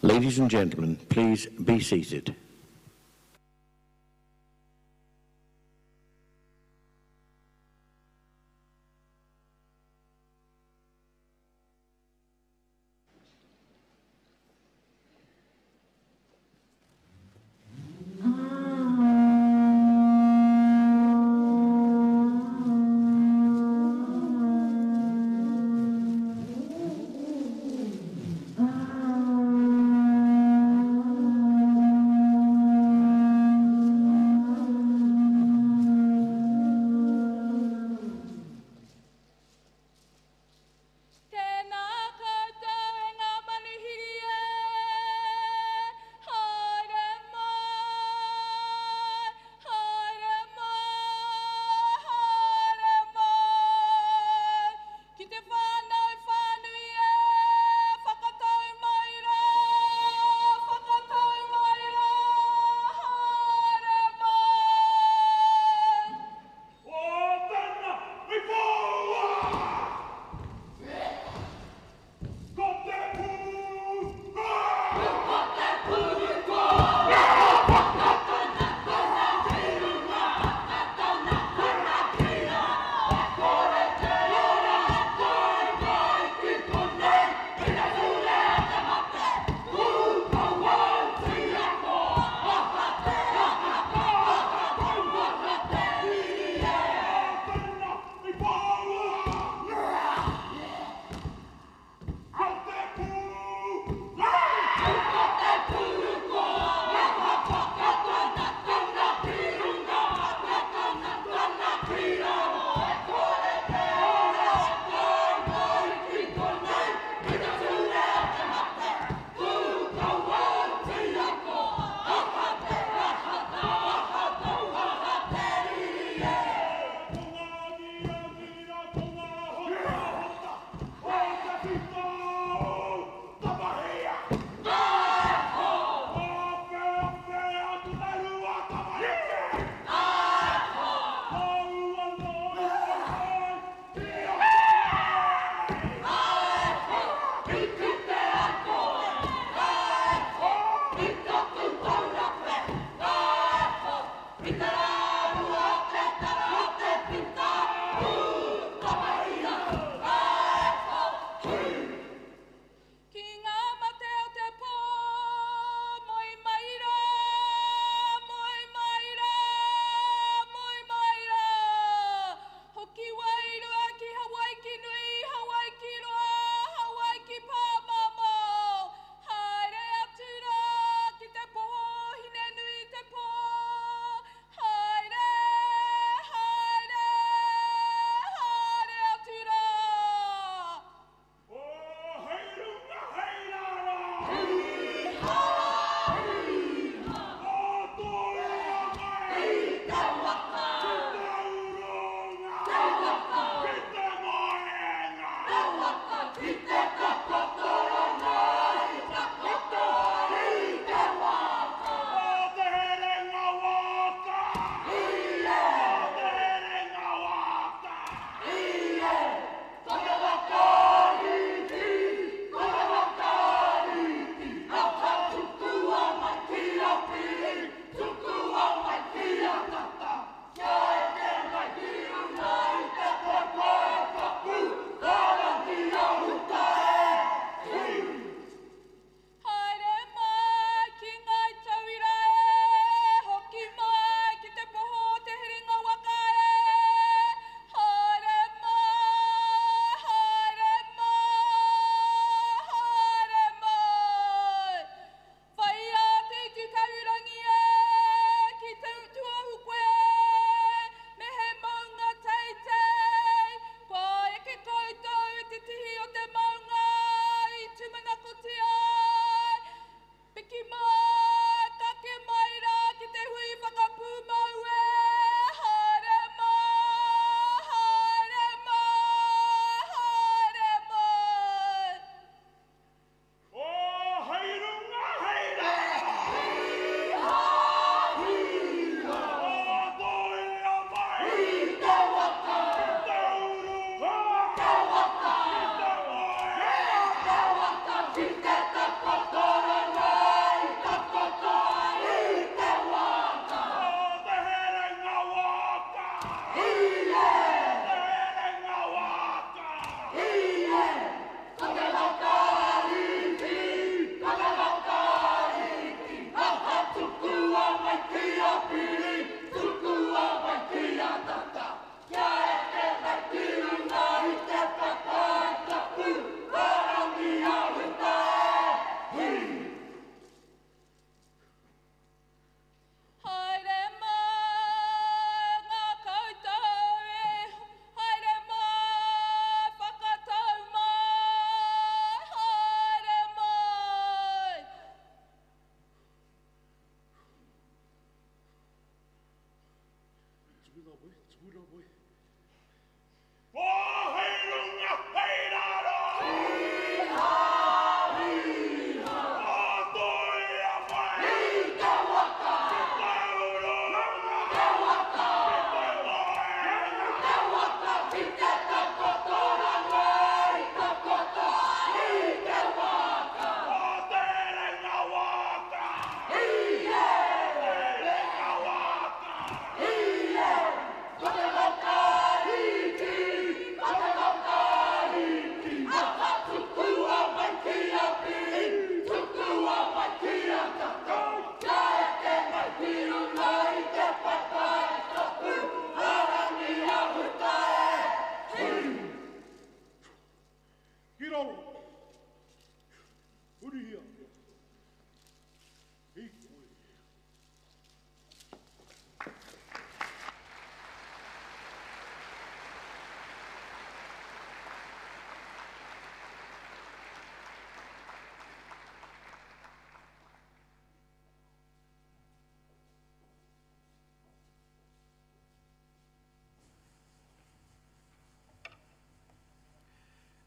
Ladies and gentlemen, please be seated.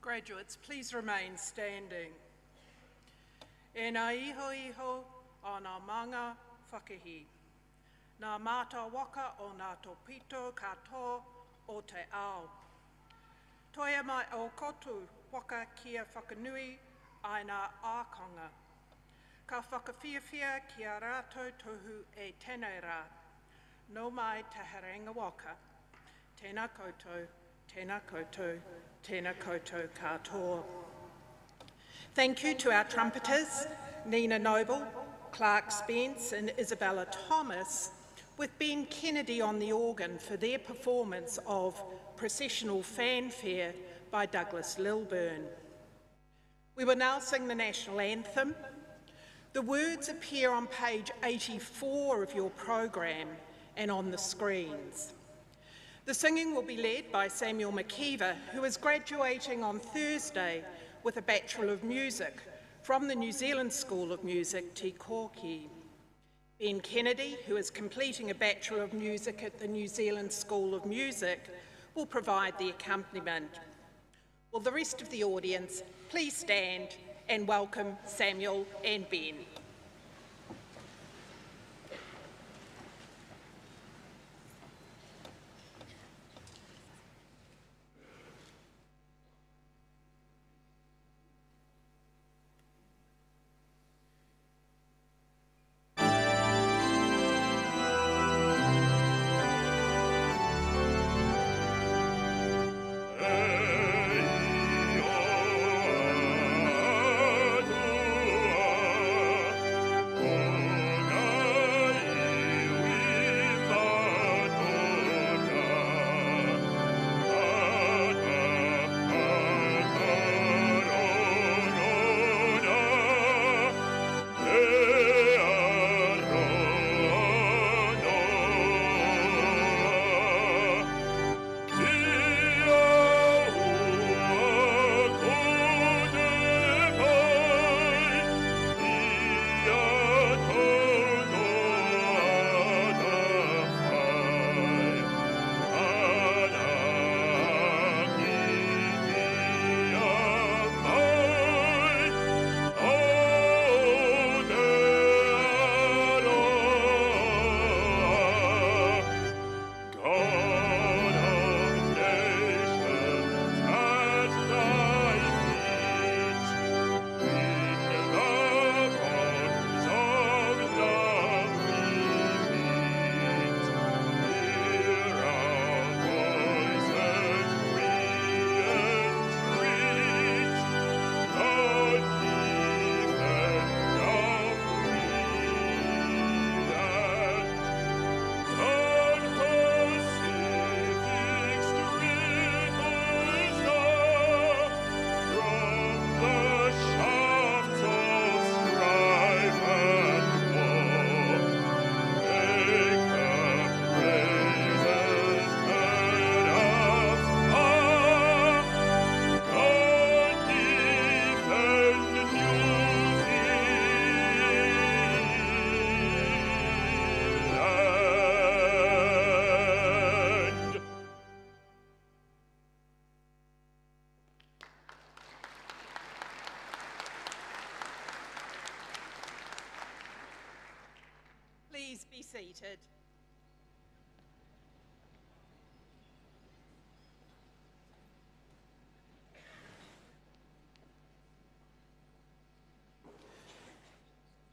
Graduates, please remain standing. E nā iho iho o nā manga whakahi. Nā māta waka o nā tōpito katoa o te ao. Toia mai o kotu waka kia whakanui ai nā ākonga. Ka whakawhiawhia kia rātou tohu e tēnei rā. No mai te harenga waka. Tēnā koutou, tēnā koutou, tēnā koutou katoa. Thank you to our trumpeters, Nina Noble, Clark Spence and Isabella Thomas, with Ben Kennedy on the organ for their performance of Processional Fanfare by Douglas Lilburn. We will now sing the National Anthem. The words appear on page 84 of your program and on the screens. The singing will be led by Samuel McKeever, who is graduating on Thursday with a Bachelor of Music from the New Zealand School of Music, Te Kōki. Ben Kennedy, who is completing a Bachelor of Music at the New Zealand School of Music, will provide the accompaniment. Will the rest of the audience please stand and welcome Samuel and Ben. Please be seated.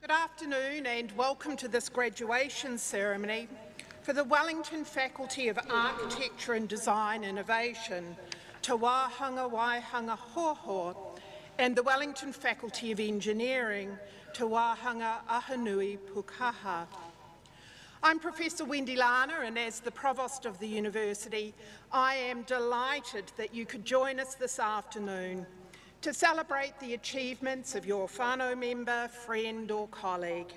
Good afternoon and welcome to this graduation ceremony for the Wellington Faculty of Architecture and Design Innovation, Te Wāhanga Waihanga Hoho, and the Wellington Faculty of Engineering, Te Wāhanga Ahanui Pukaha. I'm Professor Wendy Lana, and as the Provost of the University, I am delighted that you could join us this afternoon to celebrate the achievements of your whānau member, friend or colleague.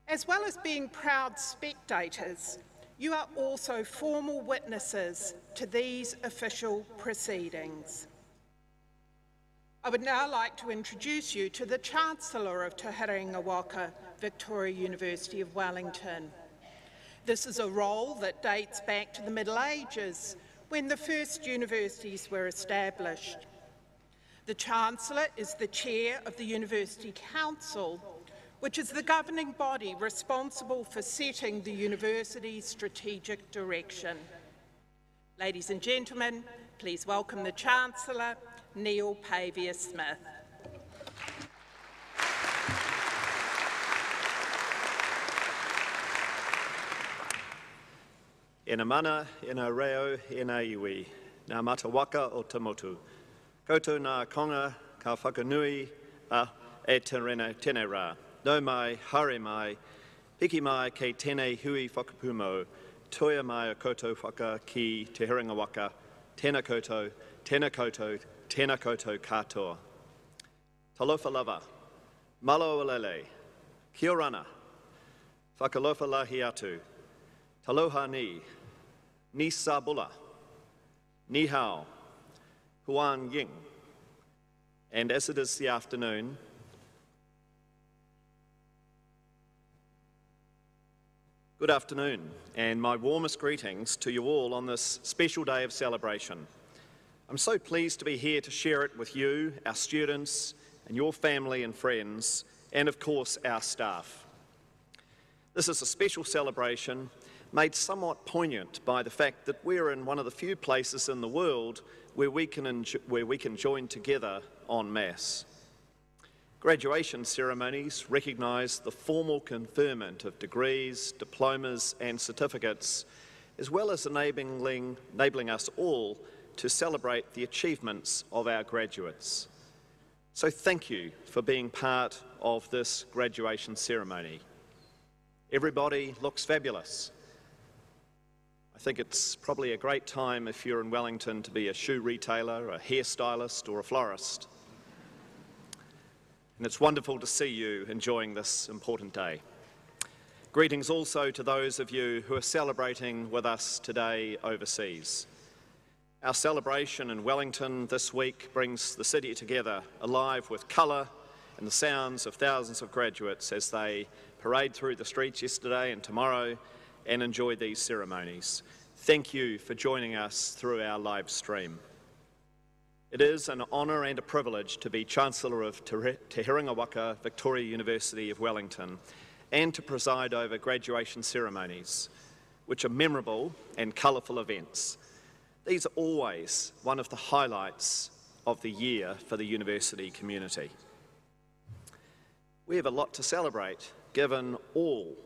As well as being proud spectators, you are also formal witnesses to these official proceedings. I would now like to introduce you to the Chancellor of Te Haringa Waka, Victoria University of Wellington. This is a role that dates back to the Middle Ages, when the first universities were established. The Chancellor is the chair of the University Council, which is the governing body responsible for setting the university's strategic direction. Ladies and gentlemen, please welcome the Chancellor, Neil Pavia Smith. Ena mana, ena reo, ena iwi, ngā mata waka o te motu. Koutou ngā konga ka whakanui a e te rena tēnei rā. Nau mai, haere mai, hiki mai kei tēnei hui whakapumo, toia mai o koutou whaka ki te hiringa waka, tēnā koutou, tēnā koutou, tēnā koutou katoa. Talofa lava, malo alele, kia rana, whakalofa lahi atu, taloha ni, ni sabula, ni hao, huan ying. And as it is the afternoon, good afternoon, and my warmest greetings to you all on this special day of celebration. I'm so pleased to be here to share it with you, our students, and your family and friends, and of course our staff. This is a special celebration made somewhat poignant by the fact that we're in one of the few places in the world where we can join together en masse. Graduation ceremonies recognise the formal conferment of degrees, diplomas and certificates, as well as enabling us all to celebrate the achievements of our graduates. So thank you for being part of this graduation ceremony. Everybody looks fabulous. I think it's probably a great time if you're in Wellington to be a shoe retailer, a hairstylist or a florist. And it's wonderful to see you enjoying this important day. Greetings also to those of you who are celebrating with us today overseas. Our celebration in Wellington this week brings the city together, alive with colour and the sounds of thousands of graduates as they parade through the streets yesterday and tomorrow and enjoy these ceremonies. Thank you for joining us through our live stream. It is an honour and a privilege to be Chancellor of Te Hiringa Waka Victoria University of Wellington and to preside over graduation ceremonies, which are memorable and colourful events. These are always one of the highlights of the year for the university community. We have a lot to celebrate, given all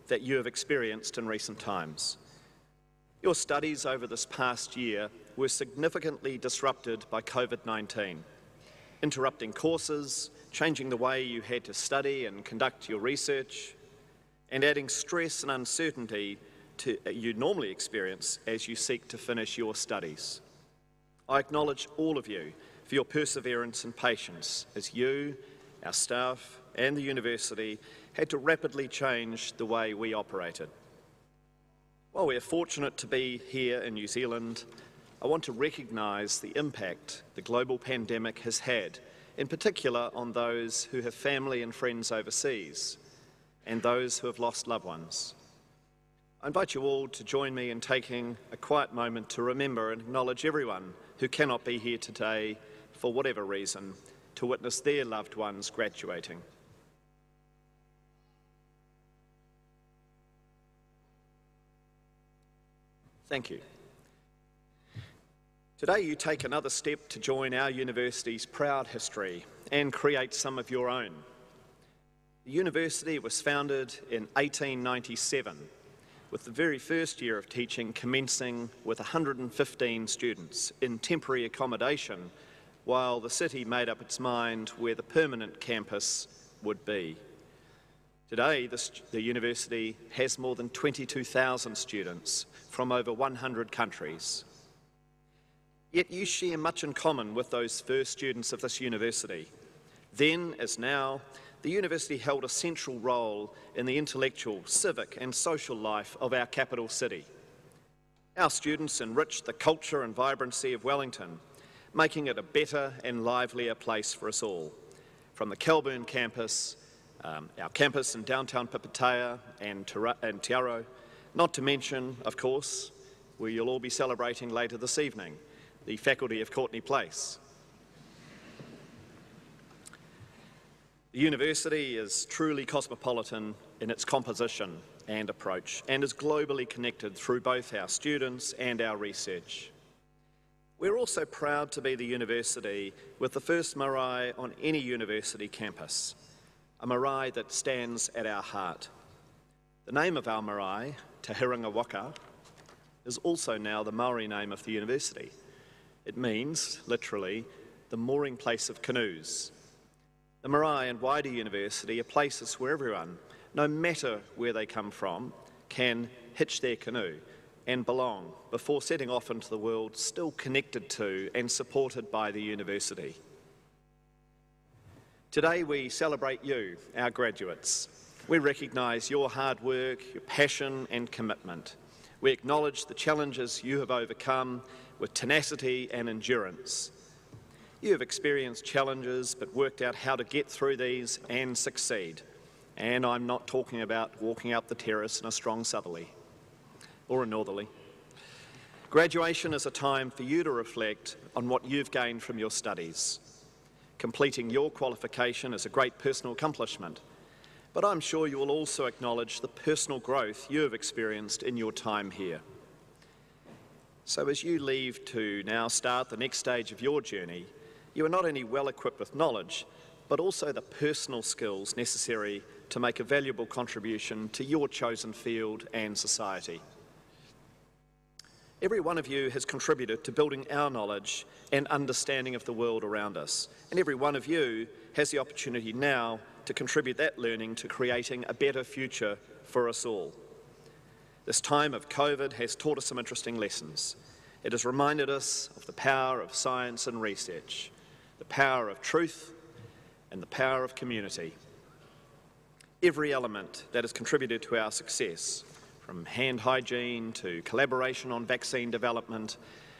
that you have experienced in recent times. Your studies over this past year were significantly disrupted by COVID-19, interrupting courses, changing the way you had to study and conduct your research, and adding stress and uncertainty you normally experience as you seek to finish your studies. I acknowledge all of you for your perseverance and patience as you, our staff, and the university had to rapidly change the way we operated. While we are fortunate to be here in New Zealand, I want to recognise the impact the global pandemic has had, in particular on those who have family and friends overseas, and those who have lost loved ones. I invite you all to join me in taking a quiet moment to remember and acknowledge everyone who cannot be here today for whatever reason to witness their loved ones graduating. Thank you. Today you take another step to join our university's proud history and create some of your own. The university was founded in 1897, with the very first year of teaching commencing with 115 students in temporary accommodation while the city made up its mind where the permanent campus would be. Today, the university has more than 22,000 students from over 100 countries. Yet you share much in common with those first students of this university. Then, as now, the university held a central role in the intellectual, civic and social life of our capital city. Our students enriched the culture and vibrancy of Wellington, making it a better and livelier place for us all. From the Kelburn campus, our campus in downtown Papatea and Te Aro, not to mention, of course, where you'll all be celebrating later this evening, the faculty of Courtney Place. The university is truly cosmopolitan in its composition and approach, and is globally connected through both our students and our research. We're also proud to be the university with the first marae on any university campus, a marae that stands at our heart. The name of our marae, Te Herenga Waka, is also now the Maori name of the university. It means, literally, the mooring place of canoes. The marae and wider university are places where everyone, no matter where they come from, can hitch their canoe and belong before setting off into the world, still connected to and supported by the university. Today we celebrate you, our graduates. We recognise your hard work, your passion and commitment. We acknowledge the challenges you have overcome with tenacity and endurance. You have experienced challenges but worked out how to get through these and succeed. And I'm not talking about walking up the terrace in a strong southerly or a northerly. Graduation is a time for you to reflect on what you've gained from your studies. Completing your qualification is a great personal accomplishment, but I'm sure you will also acknowledge the personal growth you have experienced in your time here. So as you leave to now start the next stage of your journey, you are not only well equipped with knowledge, but also the personal skills necessary to make a valuable contribution to your chosen field and society. Every one of you has contributed to building our knowledge and understanding of the world around us, and every one of you has the opportunity now to contribute that learning to creating a better future for us all. This time of COVID has taught us some interesting lessons. It has reminded us of the power of science and research, the power of truth, and the power of community. Every element that has contributed to our success, from hand hygiene to collaboration on vaccine development,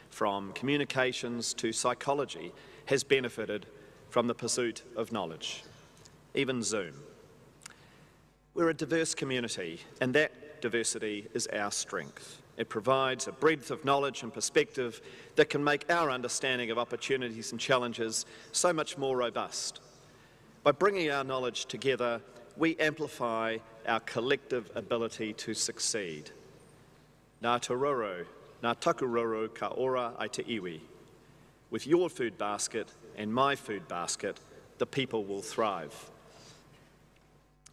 from communications to psychology, has benefited from the pursuit of knowledge, even Zoom. We're a diverse community, and that diversity is our strength. It provides a breadth of knowledge and perspective that can make our understanding of opportunities and challenges so much more robust. By bringing our knowledge together, we amplify our collective ability to succeed. Nā te roro, nā taku roro ka ora ai te iwi. With your food basket and my food basket, the people will thrive.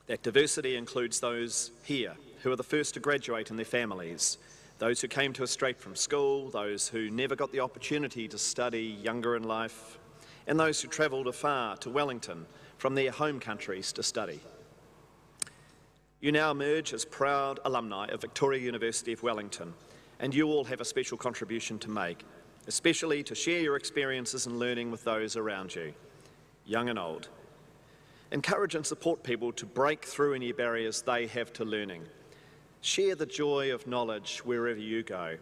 That diversity includes those here who are the first to graduate in their families, those who came to us straight from school, those who never got the opportunity to study younger in life, and those who travelled afar to Wellington from their home countries to study. You now emerge as proud alumni of Victoria University of Wellington, and you all have a special contribution to make, especially to share your experiences and learning with those around you, young and old. Encourage and support people to break through any barriers they have to learning. Share the joy of knowledge wherever you go.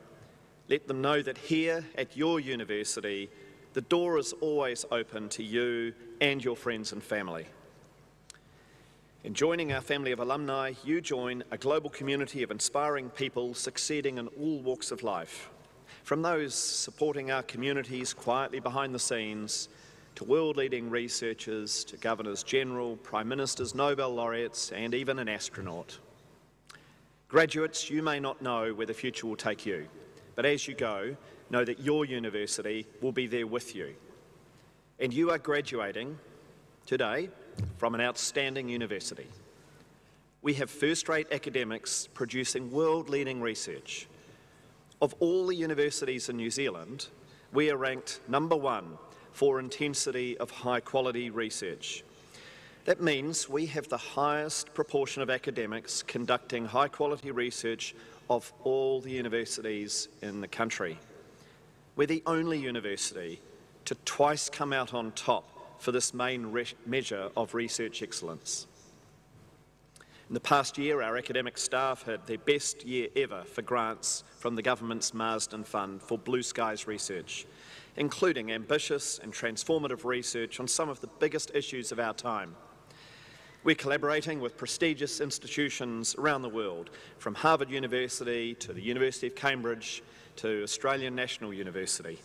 Let them know that here at your university, the door is always open to you and your friends and family. In joining our family of alumni, you join a global community of inspiring people succeeding in all walks of life. From those supporting our communities quietly behind the scenes, to world-leading researchers, to governors general, prime ministers, Nobel laureates, and even an astronaut. Graduates, you may not know where the future will take you, but as you go, know that your university will be there with you. And you are graduating today from an outstanding university. We have first-rate academics producing world-leading research. Of all the universities in New Zealand, we are ranked #1 for intensity of high-quality research. That means we have the highest proportion of academics conducting high-quality research of all the universities in the country. We're the only university to twice come out on top for this main measure of research excellence. In the past year, our academic staff had their best year ever for grants from the government's Marsden Fund for Blue Skies research, including ambitious and transformative research on some of the biggest issues of our time. We're collaborating with prestigious institutions around the world, from Harvard University to the University of Cambridge to Australian National University.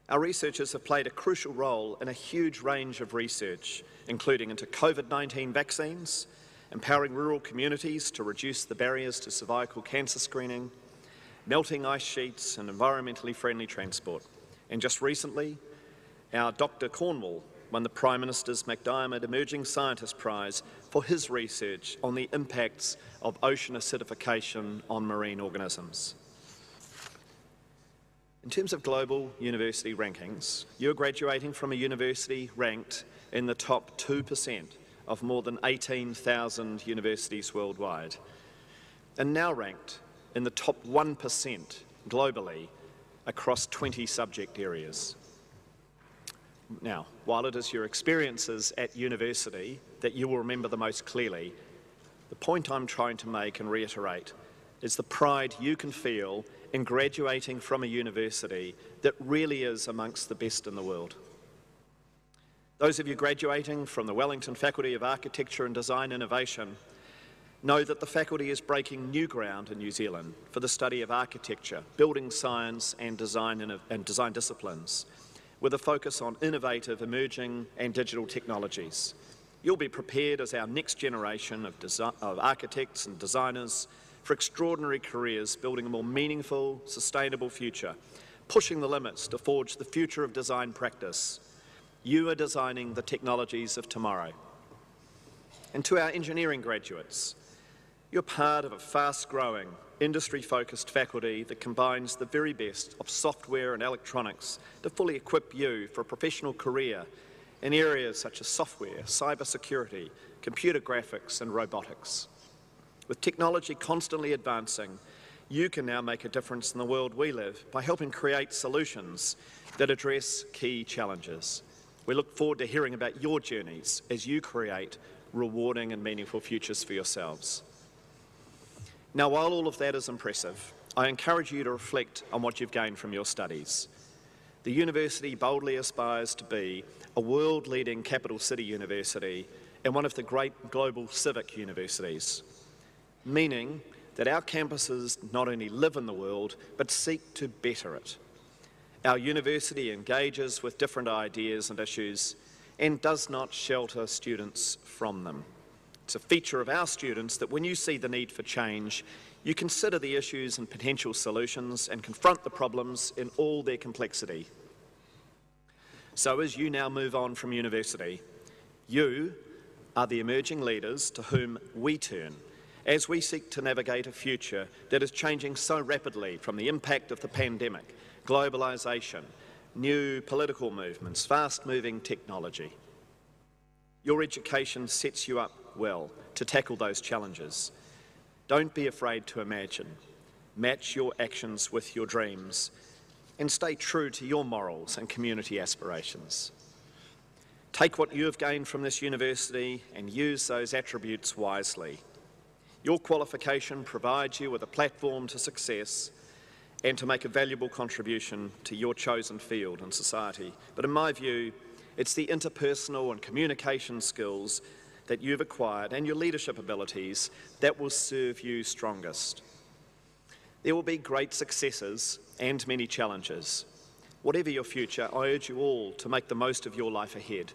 Our researchers have played a crucial role in a huge range of research, including into COVID-19 vaccines, empowering rural communities to reduce the barriers to cervical cancer screening, melting ice sheets and environmentally friendly transport. And just recently, our Dr. Cornwall won the Prime Minister's McDiarmid Emerging Scientist Prize for his research on the impacts of ocean acidification on marine organisms. In terms of global university rankings, you're graduating from a university ranked in the top 2% of more than 18,000 universities worldwide, and now ranked in the top 1% globally across 20 subject areas. Now, while it is your experiences at university that you will remember the most clearly, the point I'm trying to make and reiterate is the pride you can feel in graduating from a university that really is amongst the best in the world. Those of you graduating from the Wellington Faculty of Architecture and Design Innovation know that the faculty is breaking new ground in New Zealand for the study of architecture, building science and design disciplines, with a focus on innovative, emerging and digital technologies. You'll be prepared as our next generation of architects and designers for extraordinary careers, building a more meaningful, sustainable future, pushing the limits to forge the future of design practice. You are designing the technologies of tomorrow. And to our engineering graduates, you're part of a fast-growing, industry-focused faculty that combines the very best of software and electronics to fully equip you for a professional career in areas such as software, cybersecurity, computer graphics and robotics. With technology constantly advancing, you can now make a difference in the world we live by helping create solutions that address key challenges. We look forward to hearing about your journeys as you create rewarding and meaningful futures for yourselves. Now, while all of that is impressive, I encourage you to reflect on what you've gained from your studies. The university boldly aspires to be a world-leading capital city university and one of the great global civic universities, meaning that our campuses not only live in the world, but seek to better it. Our university engages with different ideas and issues and does not shelter students from them. It's a feature of our students that when you see the need for change, you consider the issues and potential solutions and confront the problems in all their complexity. So as you now move on from university, you are the emerging leaders to whom we turn as we seek to navigate a future that is changing so rapidly from the impact of the pandemic, globalisation, new political movements, fast-moving technology. Your education sets you up well to tackle those challenges. Don't be afraid to imagine. Match your actions with your dreams and stay true to your morals and community aspirations. Take what you have gained from this university and use those attributes wisely. Your qualification provides you with a platform to success and to make a valuable contribution to your chosen field and society. But in my view, it's the interpersonal and communication skills that you've acquired and your leadership abilities that will serve you strongest. There will be great successes and many challenges. Whatever your future, I urge you all to make the most of your life ahead.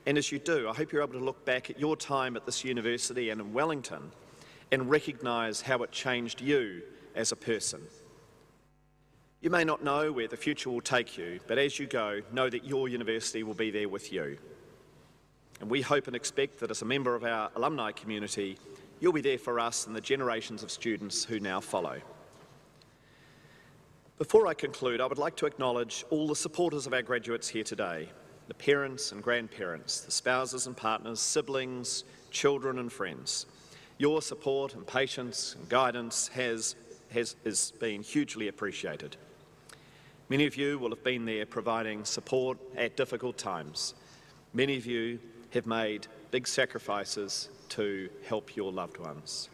And as you do, I hope you're able to look back at your time at this university and in Wellington and recognise how it changed you as a person. You may not know where the future will take you, but as you go, know that your university will be there with you. And we hope and expect that as a member of our alumni community, you'll be there for us and the generations of students who now follow. Before I conclude, I would like to acknowledge all the supporters of our graduates here today, the parents and grandparents, the spouses and partners, siblings, children and friends. Your support and patience and guidance has been hugely appreciated. Many of you will have been there providing support at difficult times. Many of you have made big sacrifices to help your loved ones.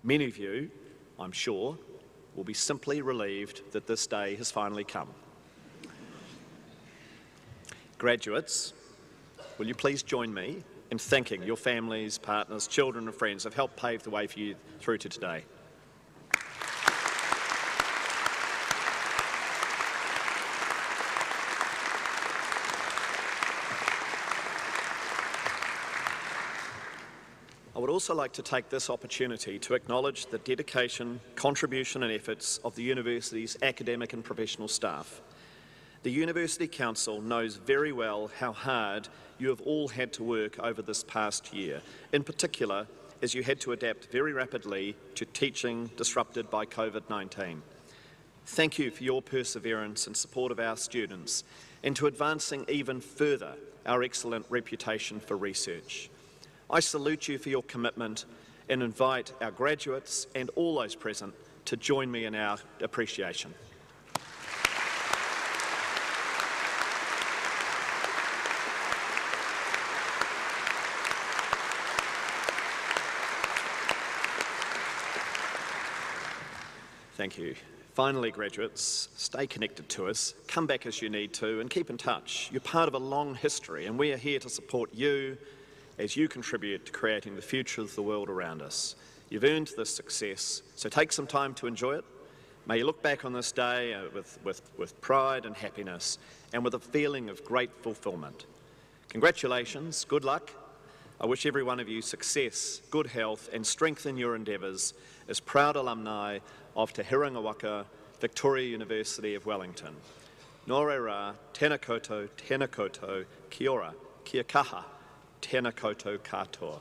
Many of you, I'm sure, will be simply relieved that this day has finally come. Graduates, will you please join me in thanking your families, partners, children and friends who have helped pave the way for you through to today. would also like to take this opportunity to acknowledge the dedication, contribution and efforts of the university's academic and professional staff. The University Council knows very well how hard you have all had to work over this past year, in particular as you had to adapt very rapidly to teaching disrupted by COVID-19. Thank you for your perseverance and support of our students and to advancing even further our excellent reputation for research. I salute you for your commitment and invite our graduates and all those present to join me in our appreciation. Thank you. Finally, graduates, stay connected to us, come back as you need to, and keep in touch. You're part of a long history, and we are here to support you as you contribute to creating the future of the world around us. You've earned this success, so take some time to enjoy it. May you look back on this day with pride and happiness, and with a feeling of great fulfilment. Congratulations, good luck. I wish every one of you success, good health, and strength in your endeavours as proud alumni of Te Hiringawaka Victoria University of Wellington. Nō reira, tēnā koutou, kia ora, kia kaha, tēnā koutou katoa.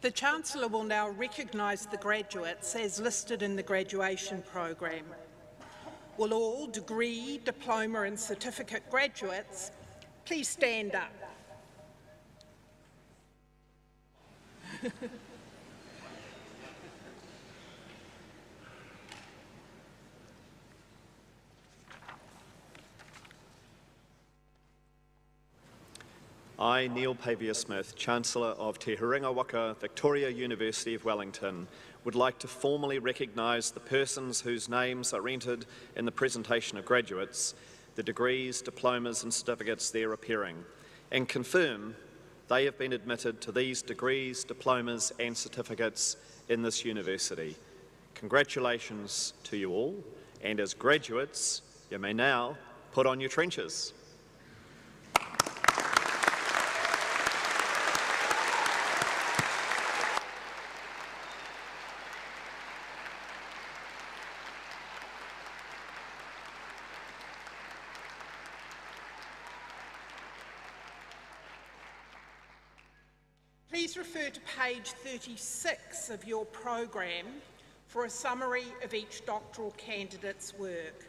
The Chancellor will now recognise the graduates as listed in the graduation program. Will all degree, diploma and certificate graduates please stand up? I, Neil Pavia Smith, Chancellor of Te Hiringawaka Victoria University of Wellington, would like to formally recognise the persons whose names are entered in the presentation of graduates, the degrees, diplomas and certificates there appearing, and confirm they have been admitted to these degrees, diplomas and certificates in this university. Congratulations to you all, and as graduates, you may now put on your trenchers. Please refer to page 36 of your program for a summary of each doctoral candidate's work.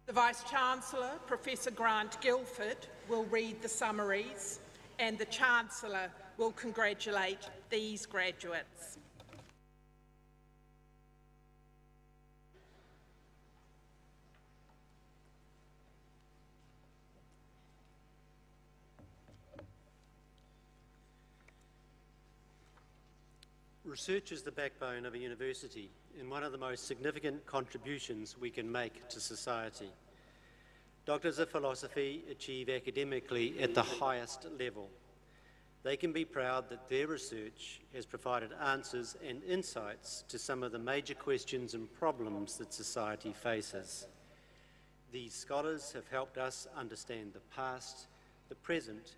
The Vice-Chancellor, Professor Grant Guilford, will read the summaries, and the Chancellor will congratulate these graduates. Research is the backbone of a university and one of the most significant contributions we can make to society. Doctors of philosophy achieve academically at the highest level. They can be proud that their research has provided answers and insights to some of the major questions and problems that society faces. These scholars have helped us understand the past, the present,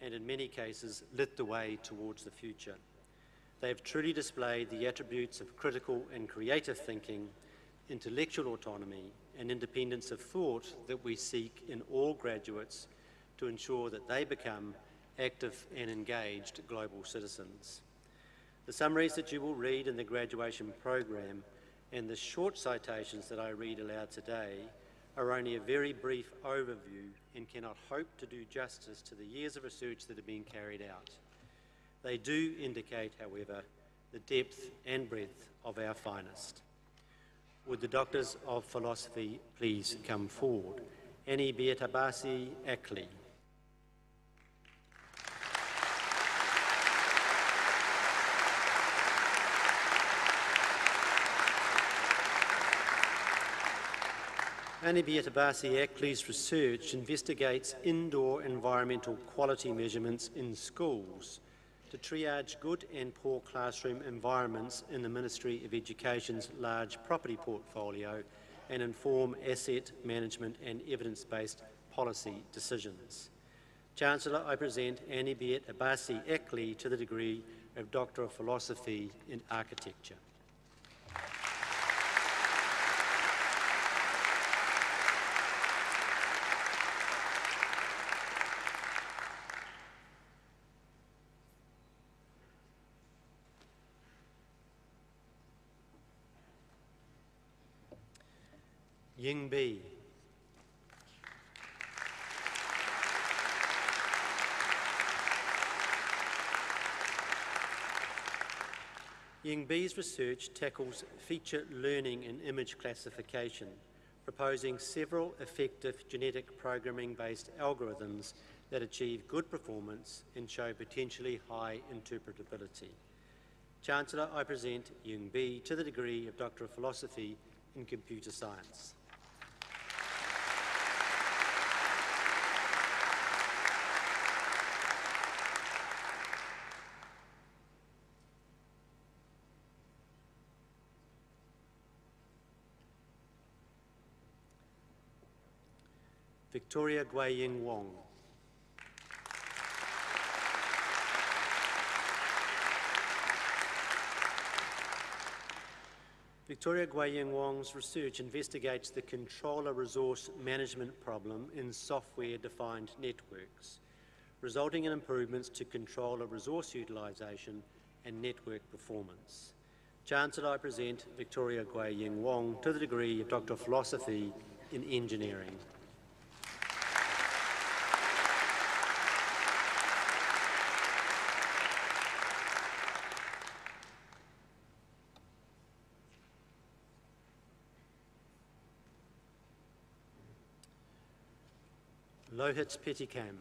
and in many cases lit the way towards the future. They have truly displayed the attributes of critical and creative thinking, intellectual autonomy, and independence of thought that we seek in all graduates to ensure that they become active and engaged global citizens. The summaries that you will read in the graduation program and the short citations that I read aloud today are only a very brief overview and cannot hope to do justice to the years of research that have been carried out. They do indicate, however, the depth and breadth of our finest. Would the Doctors of Philosophy please come forward? Annie Beatabasi Ackley. Annie Beatabasi Ackley's research investigates indoor environmental quality measurements in schools to triage good and poor classroom environments in the Ministry of Education's large property portfolio and inform asset management and evidence-based policy decisions. Chancellor, I present Anibiet Abasi Ekli to the degree of Doctor of Philosophy in Architecture. Ying Bi. Ying Bi's research tackles feature learning and image classification, proposing several effective genetic programming-based algorithms that achieve good performance and show potentially high interpretability. Chancellor, I present Ying Bi to the degree of Doctor of Philosophy in Computer Science. Victoria Guiying Wong. Victoria Guiying Wong's research investigates the controller resource management problem in software-defined networks, resulting in improvements to controller resource utilisation and network performance. Chancellor, I present Victoria Guiying Wong to the degree of Doctor of Philosophy in Engineering. Lohit Petikam.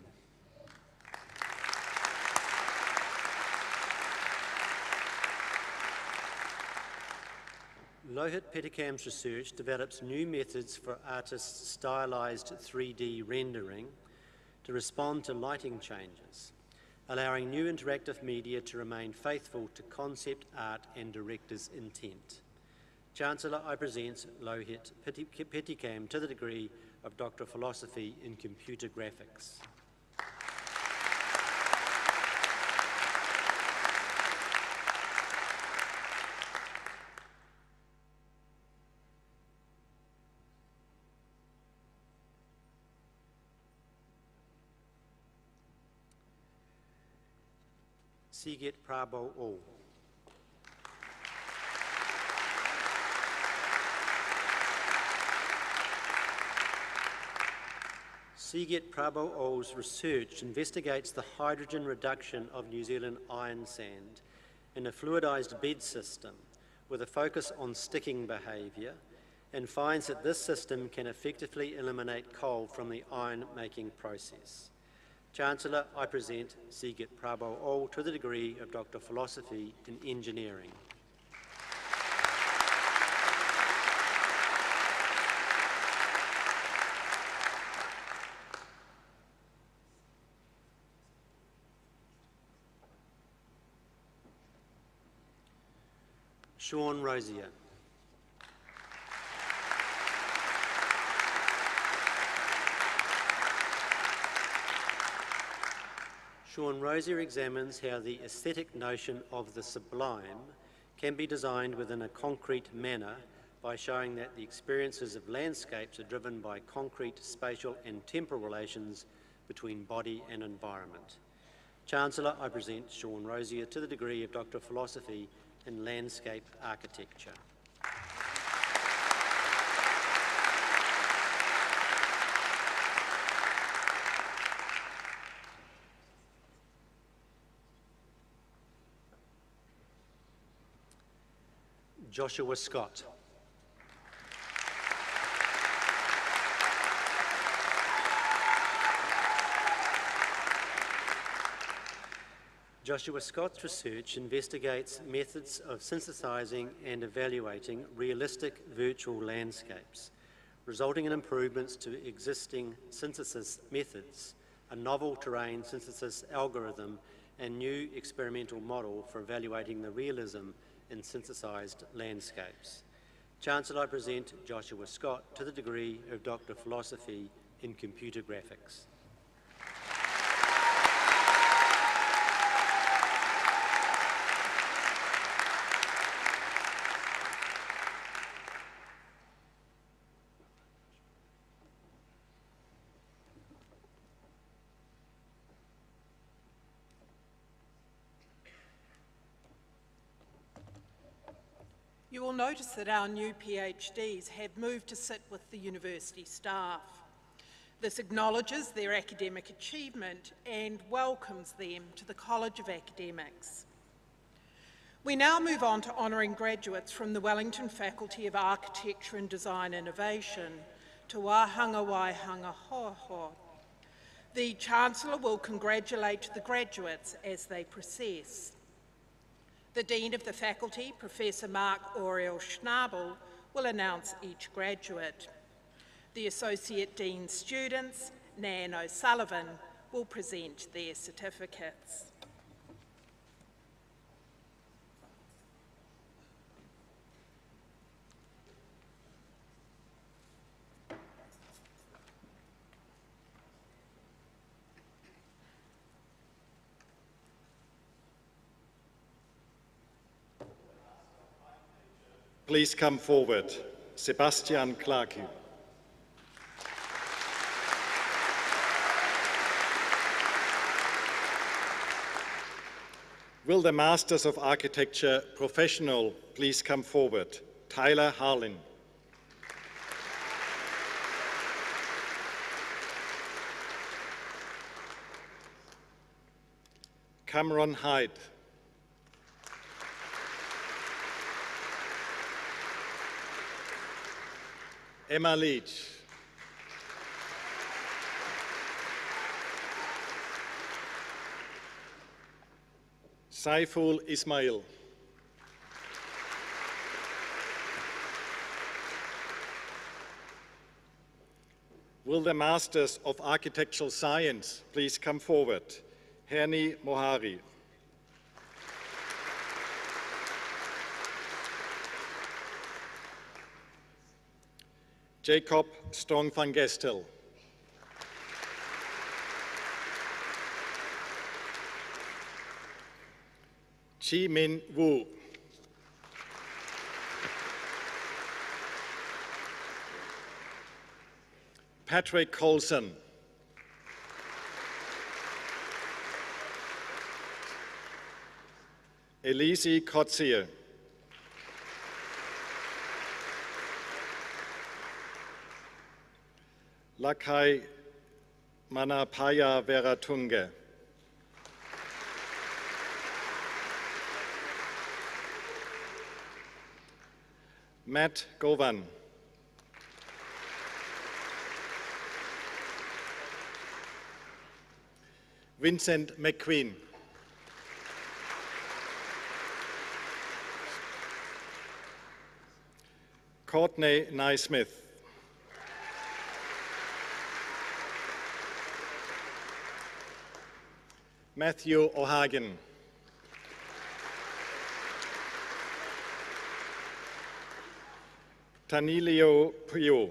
Lohit Petikam's research develops new methods for artists' stylised 3D rendering to respond to lighting changes, allowing new interactive media to remain faithful to concept art and director's intent. Chancellor, I present Lohit Petikam to the degree of Doctor of Philosophy in Computer Graphics. Sigit Prabo All. Sigit Prabo All's research investigates the hydrogen reduction of New Zealand iron sand in a fluidised bed system with a focus on sticking behaviour, and finds that this system can effectively eliminate coal from the iron-making process. Chancellor, I present Sigit Prabo All to the degree of Doctor of Philosophy in Engineering. Sean Rosier. Sean Rosier examines how the aesthetic notion of the sublime can be designed within a concrete manner by showing that the experiences of landscapes are driven by concrete spatial and temporal relations between body and environment. Chancellor, I present Sean Rosier to the degree of Doctor of Philosophy in Landscape Architecture. Joshua Scott. Joshua Scott's research investigates methods of synthesizing and evaluating realistic virtual landscapes, resulting in improvements to existing synthesis methods, a novel terrain synthesis algorithm, and new experimental model for evaluating the realism in synthesised landscapes. Chancellor, I present Joshua Scott to the degree of Doctor of Philosophy in Computer Graphics. You will notice that our new PhDs have moved to sit with the university staff. This acknowledges their academic achievement and welcomes them to the College of Academics. We now move on to honouring graduates from the Wellington Faculty of Architecture and Design Innovation, Te Wāhanga Waihanga Hoho. The Chancellor will congratulate the graduates as they process. The Dean of the Faculty, Professor Mark Aurel Schnabel, will announce each graduate. The Associate Dean's students, Nan O'Sullivan, will present their certificates. Please come forward. Sebastian Clarke. Will the Masters of Architecture Professional please come forward? Tyler Harlin. Cameron Hyde. Emma Leach. Saiful Ismail. Will the Masters of Architectural Science please come forward? Herni Mohari. Jacob Strong van Gestel. Chi Min Wu. Patrick Colson. Elise Kotzier. Lakai Manapaya Veratunge. Matt Govan. Vincent McQueen. Courtney Naismith. Matthew O'Hagan. Tanilio Puyo.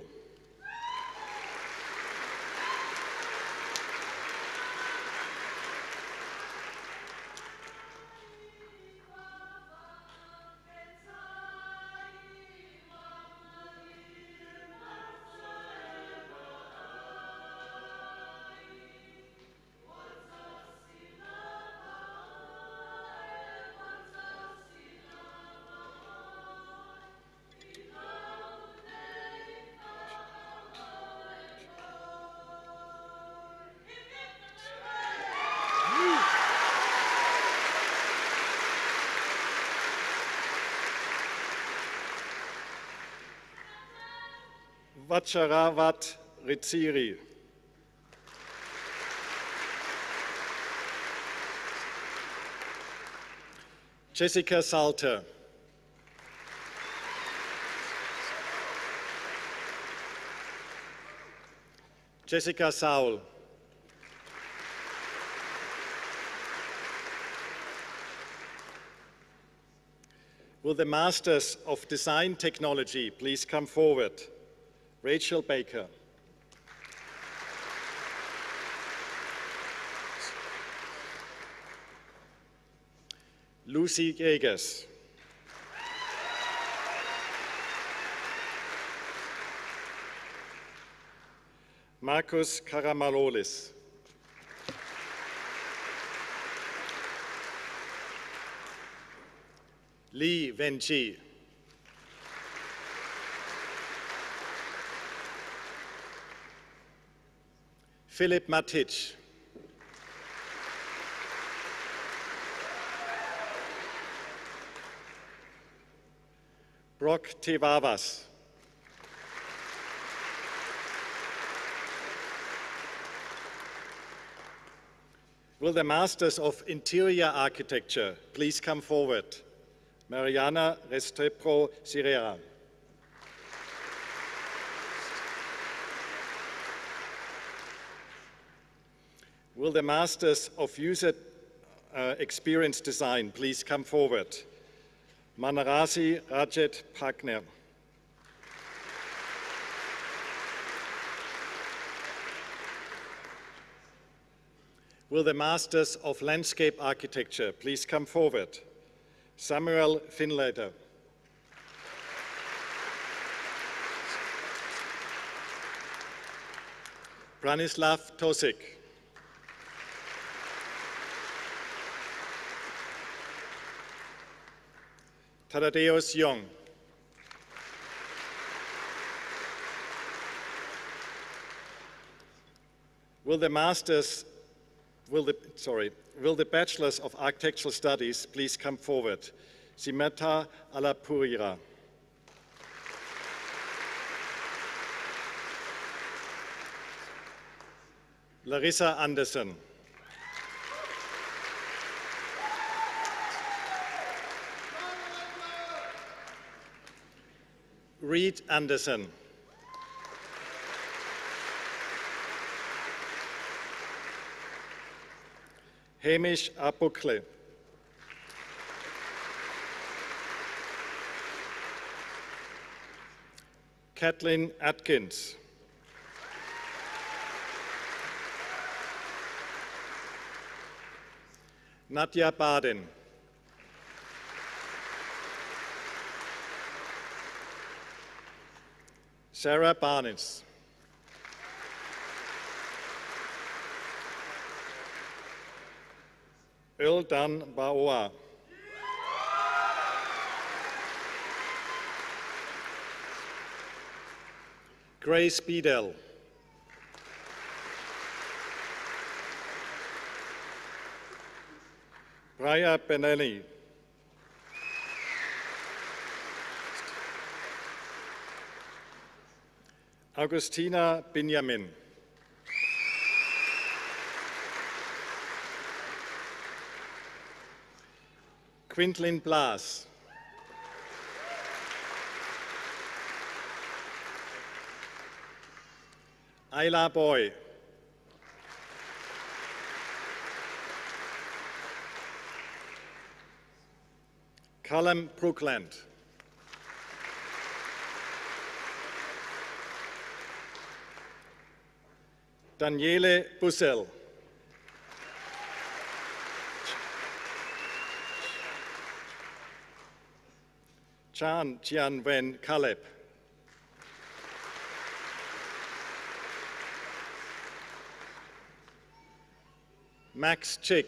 Vacharavat Ritsiri. Jessica Salter. Jessica Saul. Will the Masters of Design Technology please come forward? Rachel Baker. Lucy Jägers. Markus Karamalolis. Li Wenji. Philip Matic. Brock Tevavas. Will the Masters of Interior Architecture please come forward? Mariana Restrepo Sirera. Will the Masters of User Experience Design please come forward? Manarasi Rajet Pagner. Will the Masters of Landscape Architecture please come forward? Samuel Finlater. Branislav Tosik. Tadeusz Young. Will the Bachelors of Architectural Studies please come forward? Simeta Alapurira. Larissa Anderson. Reed Anderson. Hamish Abukle. Kathleen Atkins. Nadia Baden. Sarah Barnes. Earl Dan Baoa. Grace Beadell. Raya Benelli. Augustina Benjamin. Quintlin Blas. Ayla Boy. Callum Brookland. Daniele Bussell. Chan Jian Wen Caleb. Max Chick.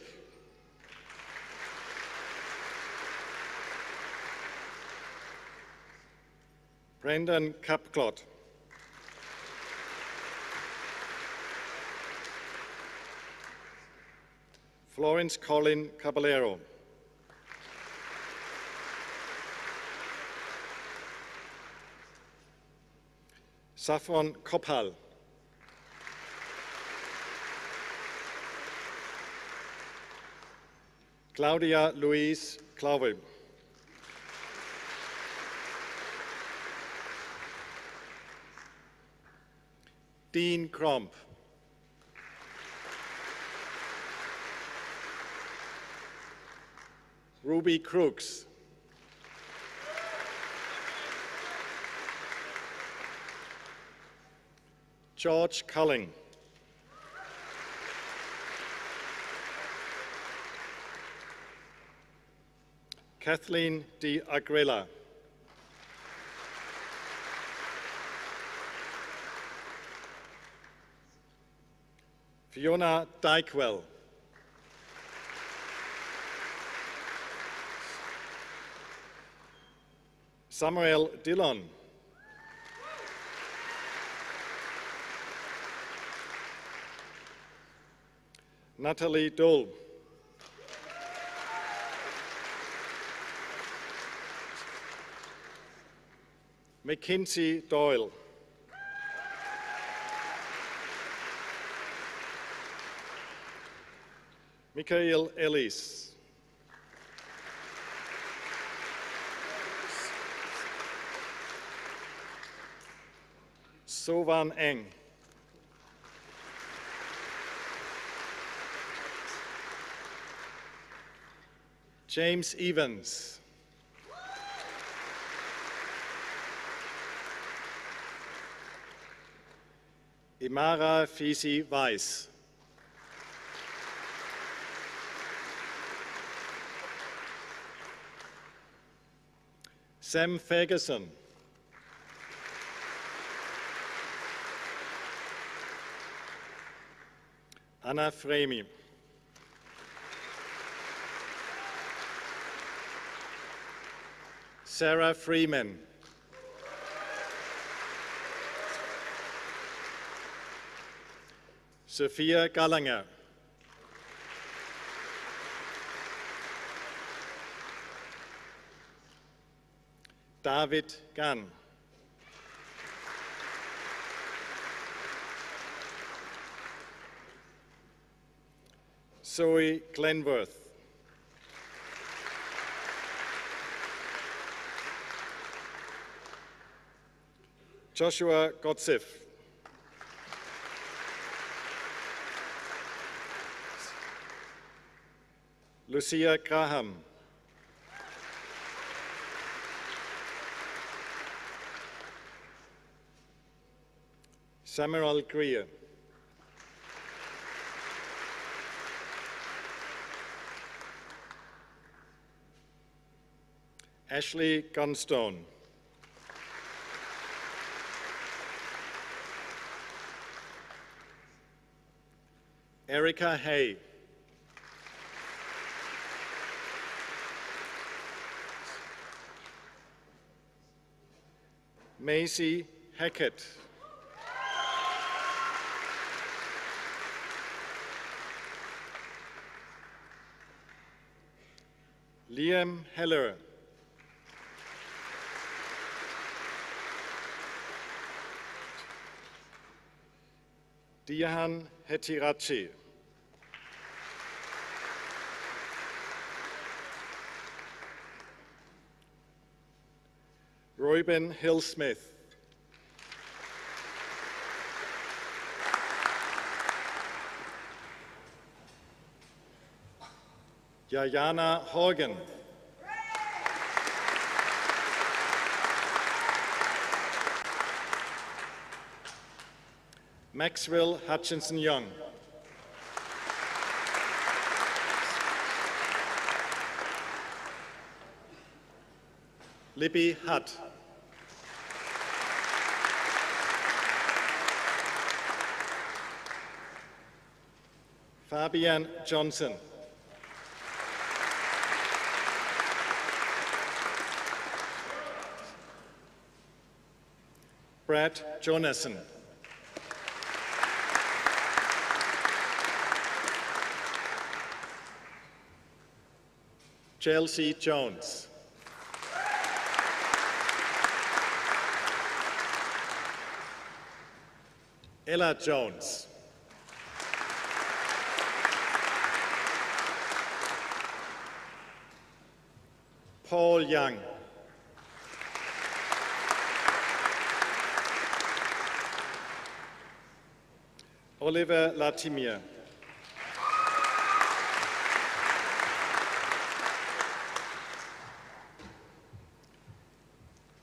Brendan Capclot. Florence Colin Caballero. Saffron Koppal. Claudia Louise Clauwe. Dean Cromp. Ruby Crooks. George Culling. Kathleen D. Agrella. Fiona Dykewell. Samuel Dillon. Natalie Dole. Mackenzie Doyle. Michael Ellis. Sovan Eng. James Evans. Imara Fisi Weiss. Sam Ferguson. Anna Fremi. Sarah Freeman. Sophia Gallanger. David Gunn. Zoe Glenworth. Joshua Gotzif. Lucia Graham. Samuel Greer. Ashley Gunstone. Erica Hay. Maisie Hackett. Liam Heller. Dihan Hetirachi. Reuben Hill-Smith. Yayana Horgan. Maxwell Hutchinson Young. Libby Hutt. Fabian Johnson. Brad Jonason. Chelsea Jones. Ella Jones. Paul Young. Oliver Latimia.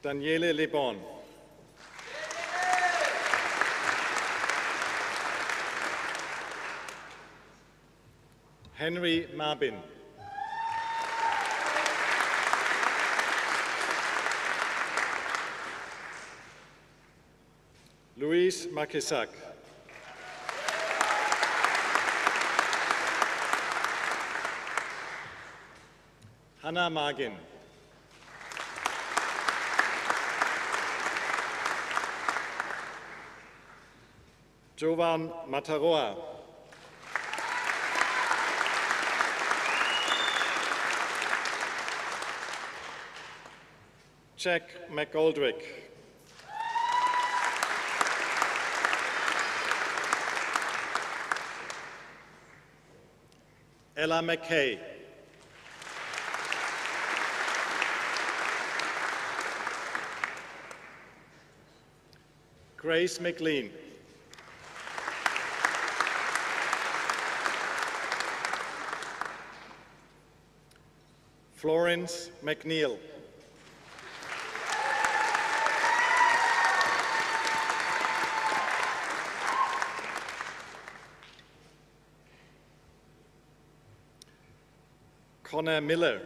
Daniele Le Bon. Henry Marbin. Louise Makisak. Hannah Margin. Jovan Mataroa. Jack McGoldrick. Ella McKay. Grace McLean. Florence Mcneal. Connor Miller.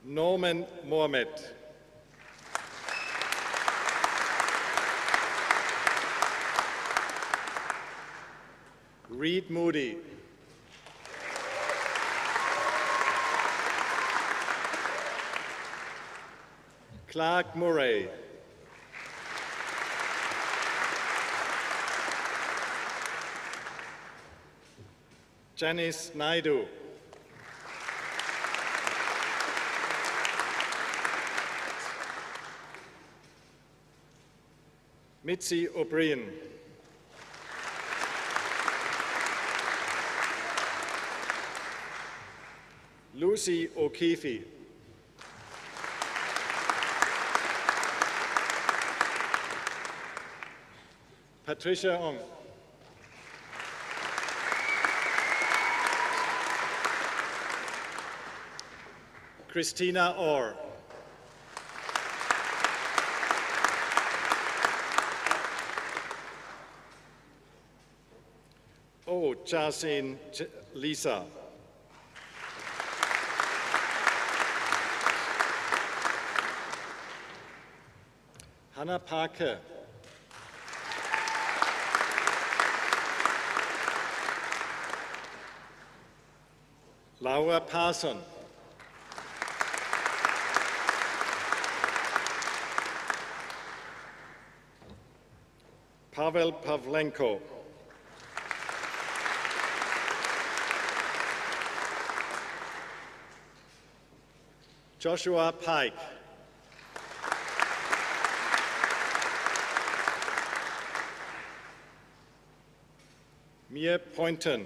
Norman Mohamed. Reed Moody. Clark Murray. Janice Naidu. Mitzi O'Brien. Lucy O'Keefe. Patricia Ong. Christina Orr. Oh, Jasin Lisa. Hannah Parker. Laura Parson. Pavel Pavlenko. Joshua Pike. Mia Poynton.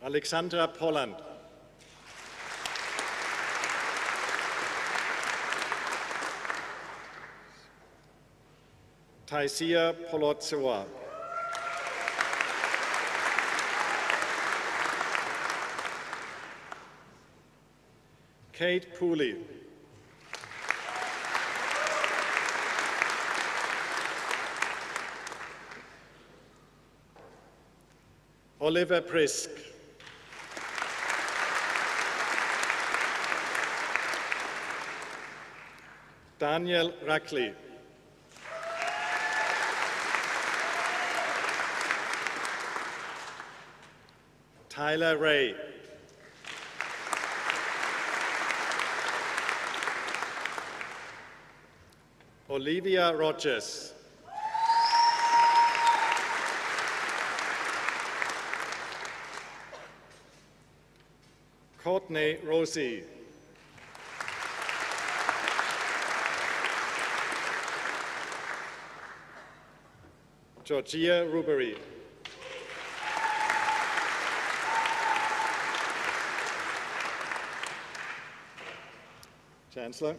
Alexandra Polland. Taisia Polotsewa. Kate Pooley. Oliver Prisk. Daniel Rackley. Tyler Ray. Olivia Rogers. Courtney Rosie. Georgia Rubery. Chancellor.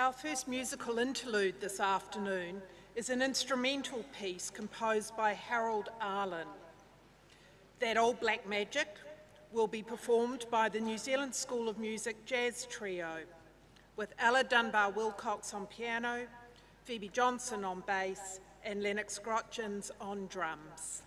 Our first musical interlude this afternoon is an instrumental piece composed by Harold Arlen. That Old Black Magic will be performed by the New Zealand School of Music Jazz Trio, with Ella Dunbar-Wilcox on piano, Phoebe Johnson on bass, and Lennox Grotchins on drums.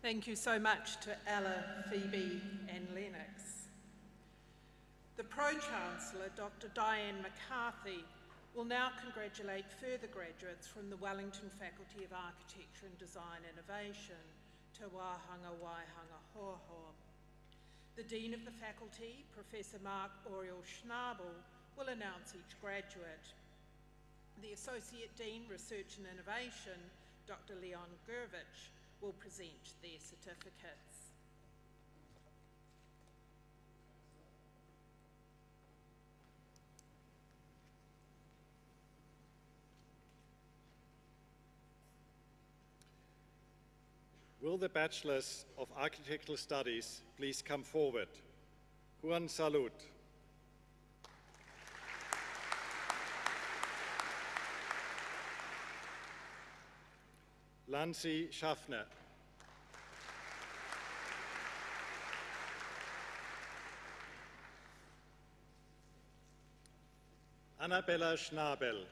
Thank you so much to Ella, Phoebe and Lennox. The Pro-Chancellor, Dr. Diane McCarthy, will now congratulate further graduates from the Wellington Faculty of Architecture and Design Innovation, Te Wāhanga Waihanga Hoahoa. The Dean of the Faculty, Professor Mark Oriel Schnabel, will announce each graduate. The Associate Dean, Research and Innovation, Dr. Leon Gurvich, will present their certificates. Will the Bachelors of Architectural Studies please come forward? Juan Salud. Lancy Schaffner. Annabella Schnabel.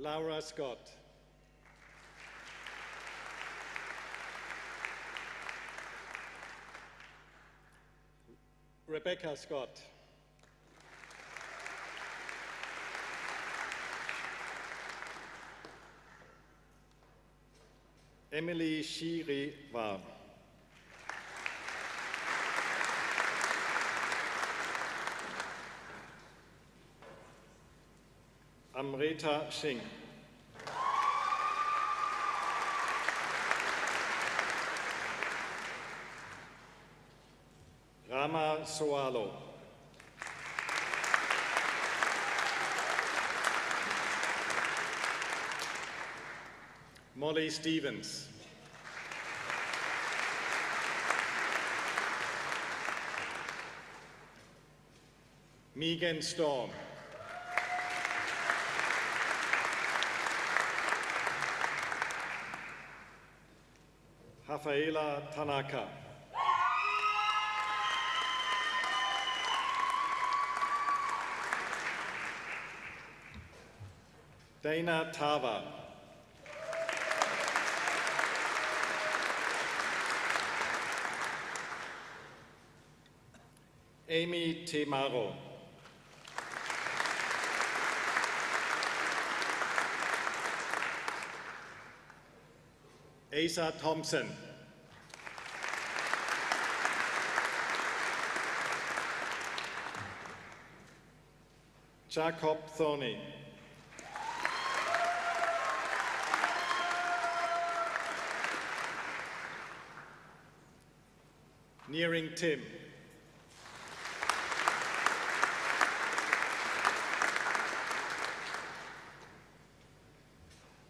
Laura Scott. Rebecca Scott. Emily Shiriwa. Amrita Singh. Rama Soalo. Molly Stevens. Megan Storm. Rafaela Tanaka. Dana Tava. Amy Temaro. Asa Thompson. Jacob Thorney. Nearing Tim.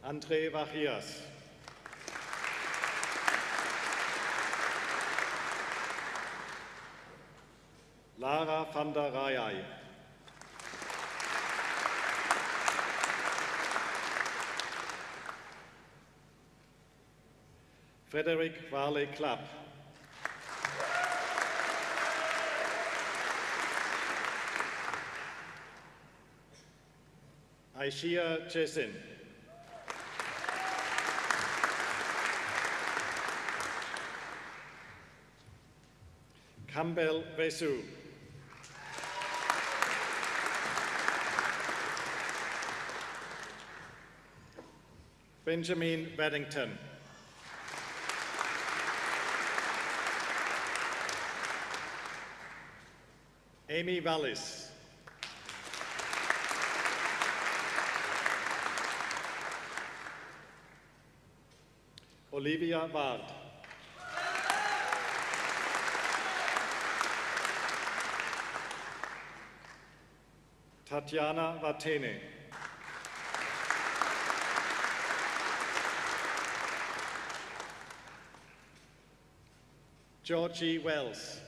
Andre Vajias. Lara van der Rayay. Frederick Varley Clapp. Aishia Chesin. Campbell Vesu. Benjamin Waddington. Amy Wallis. Olivia Ward. Tatjana Vatene. Georgie Wells.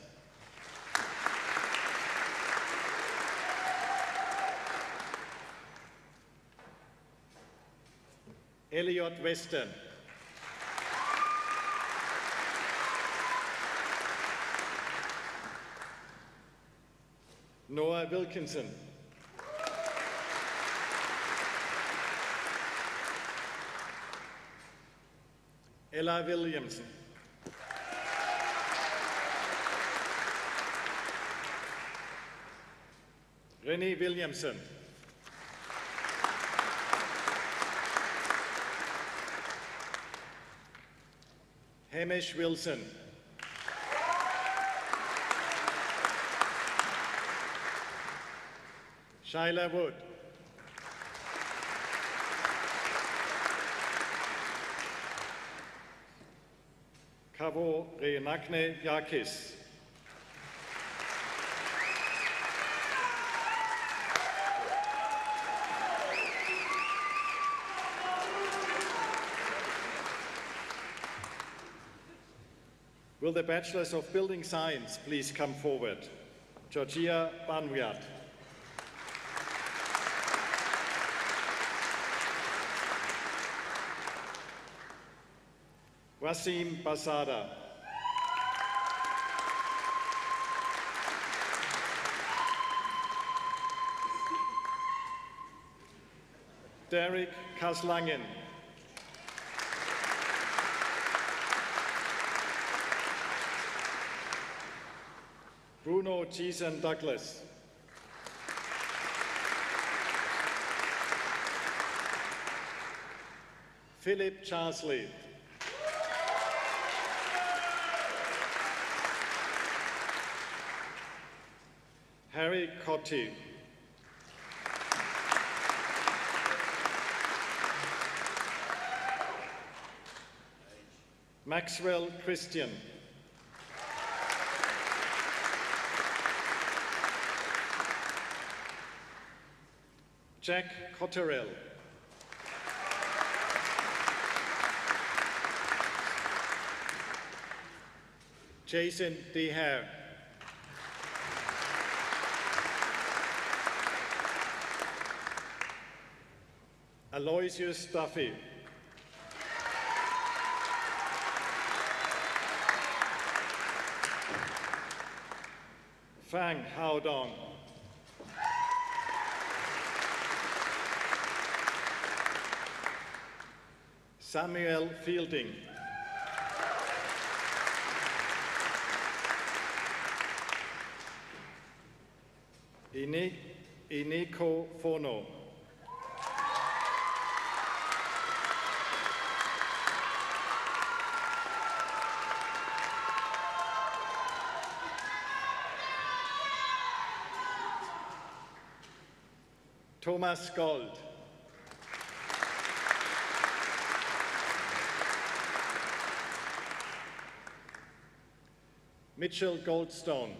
Elliot Weston. Noah Wilkinson. Ella Williamson. Rennie Williamson. Hamish Wilson. Shyla Wood. Kavo Reenakne Yakis. Will the Bachelors of Building Science please come forward? Georgia Banwiat. Wasim Basada. Derek Kaslangen. Bruno Jason Douglas. Philip Charsley. Harry Cotti. Maxwell Christian. Jack Cotterell. Jason DeHare. Aloysius Duffy. Fang Hao Dong. Samuel Fielding. Ineko Fono. Thomas Gold. Mitchell Goldstone.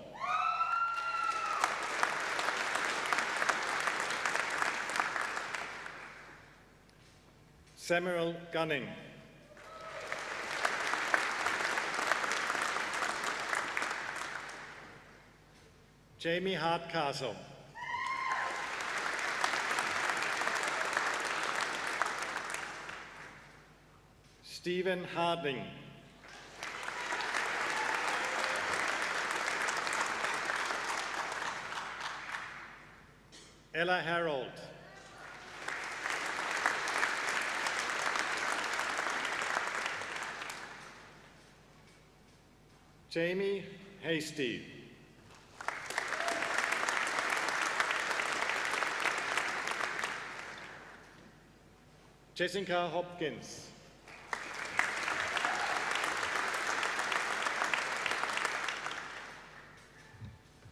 Samuel Gunning. Jamie Hardcastle. Stephen Harding. Ella Harold. Jamie Hasty. Jessica Hopkins.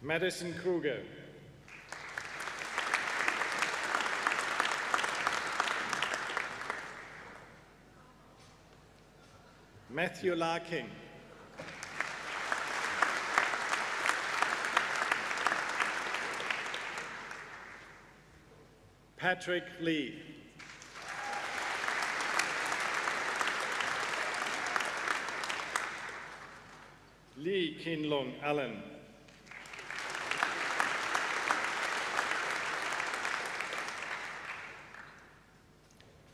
Madison Kruger. Matthew Larkin. Patrick Lee. Lee Kinlong Allen.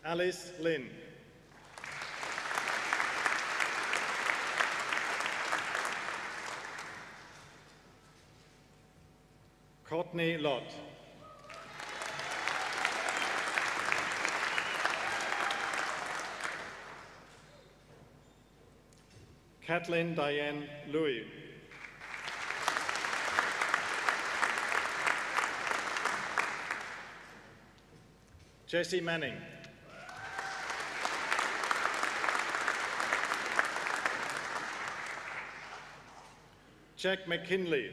Alice Lynn. Courtney Lott. Kathleen Diane Louis. Jessie Manning. Jack McKinley.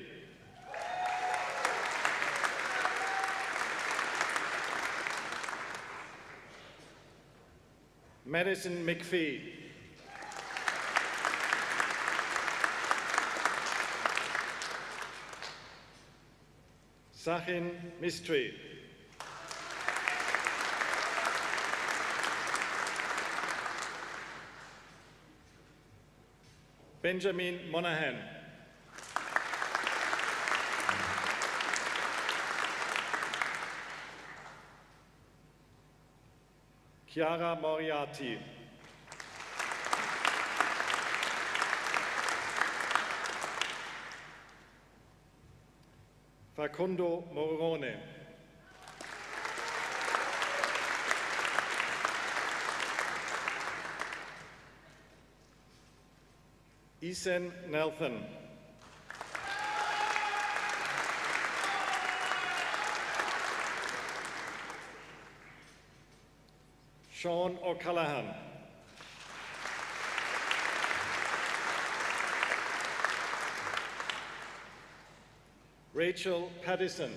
Madison McPhee. Sachin Mistry. Benjamin Monahan. Chiara Moriarty. Facundo Morone. Ethan Nelson. Sean O'Callaghan. Rachel Pattison.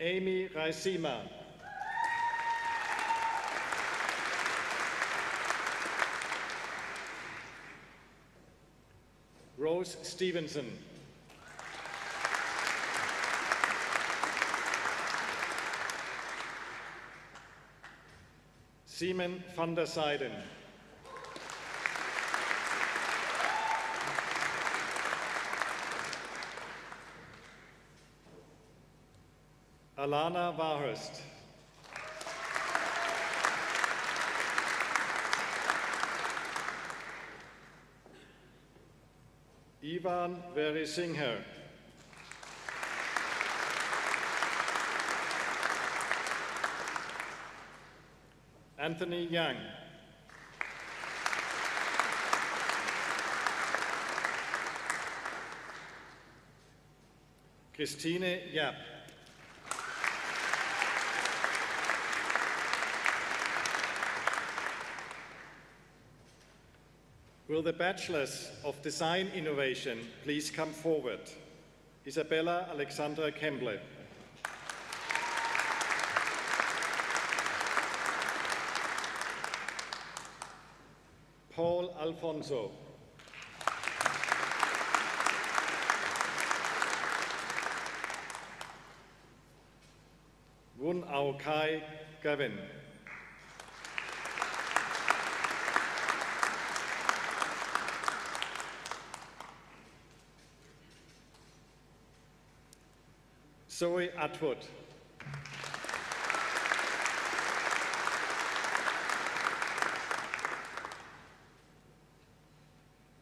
Amy Raisima. Rose Stevenson. Simon van der Seyden. Alana Warhurst. Ivan Verisingher. Anthony Young. Christine Japp. Will the Bachelors of Design Innovation please come forward? Isabella Alexandra Kemble. Paul Alfonso. Wun Au Kai Gavin. Zoe Atwood.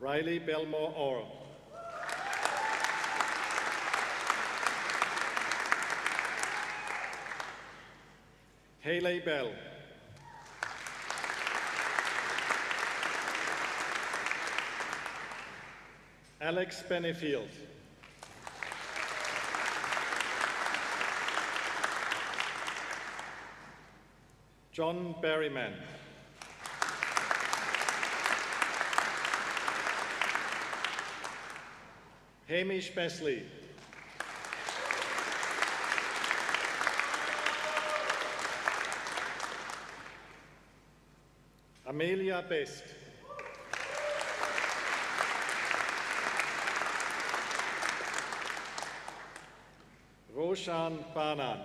Riley Belmore Orr. Haley Bell. Alex Benefield. John Berryman. Hamish Besley. Amelia Best. Roshan Banan.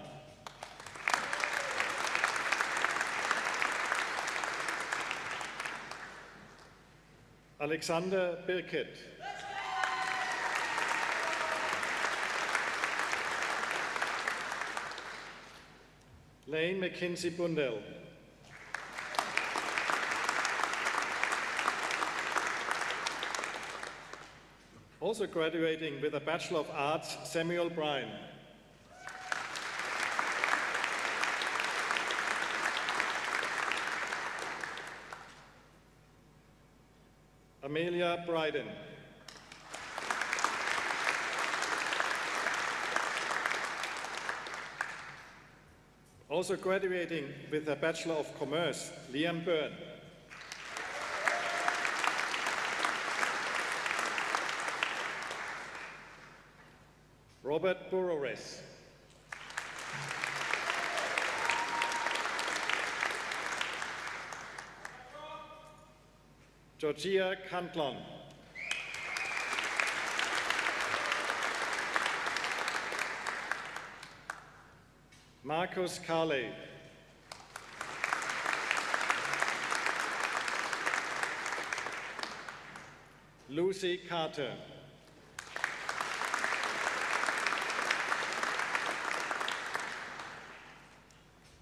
Alexander Birkett. Lane McKinsey Bundell. Also graduating with a Bachelor of Arts, Samuel Bryan. Amelia Bryden. Also graduating with a Bachelor of Commerce, Liam Byrne. Robert Burores. Georgia Cantlon. Marcus Carley. Lucy Carter.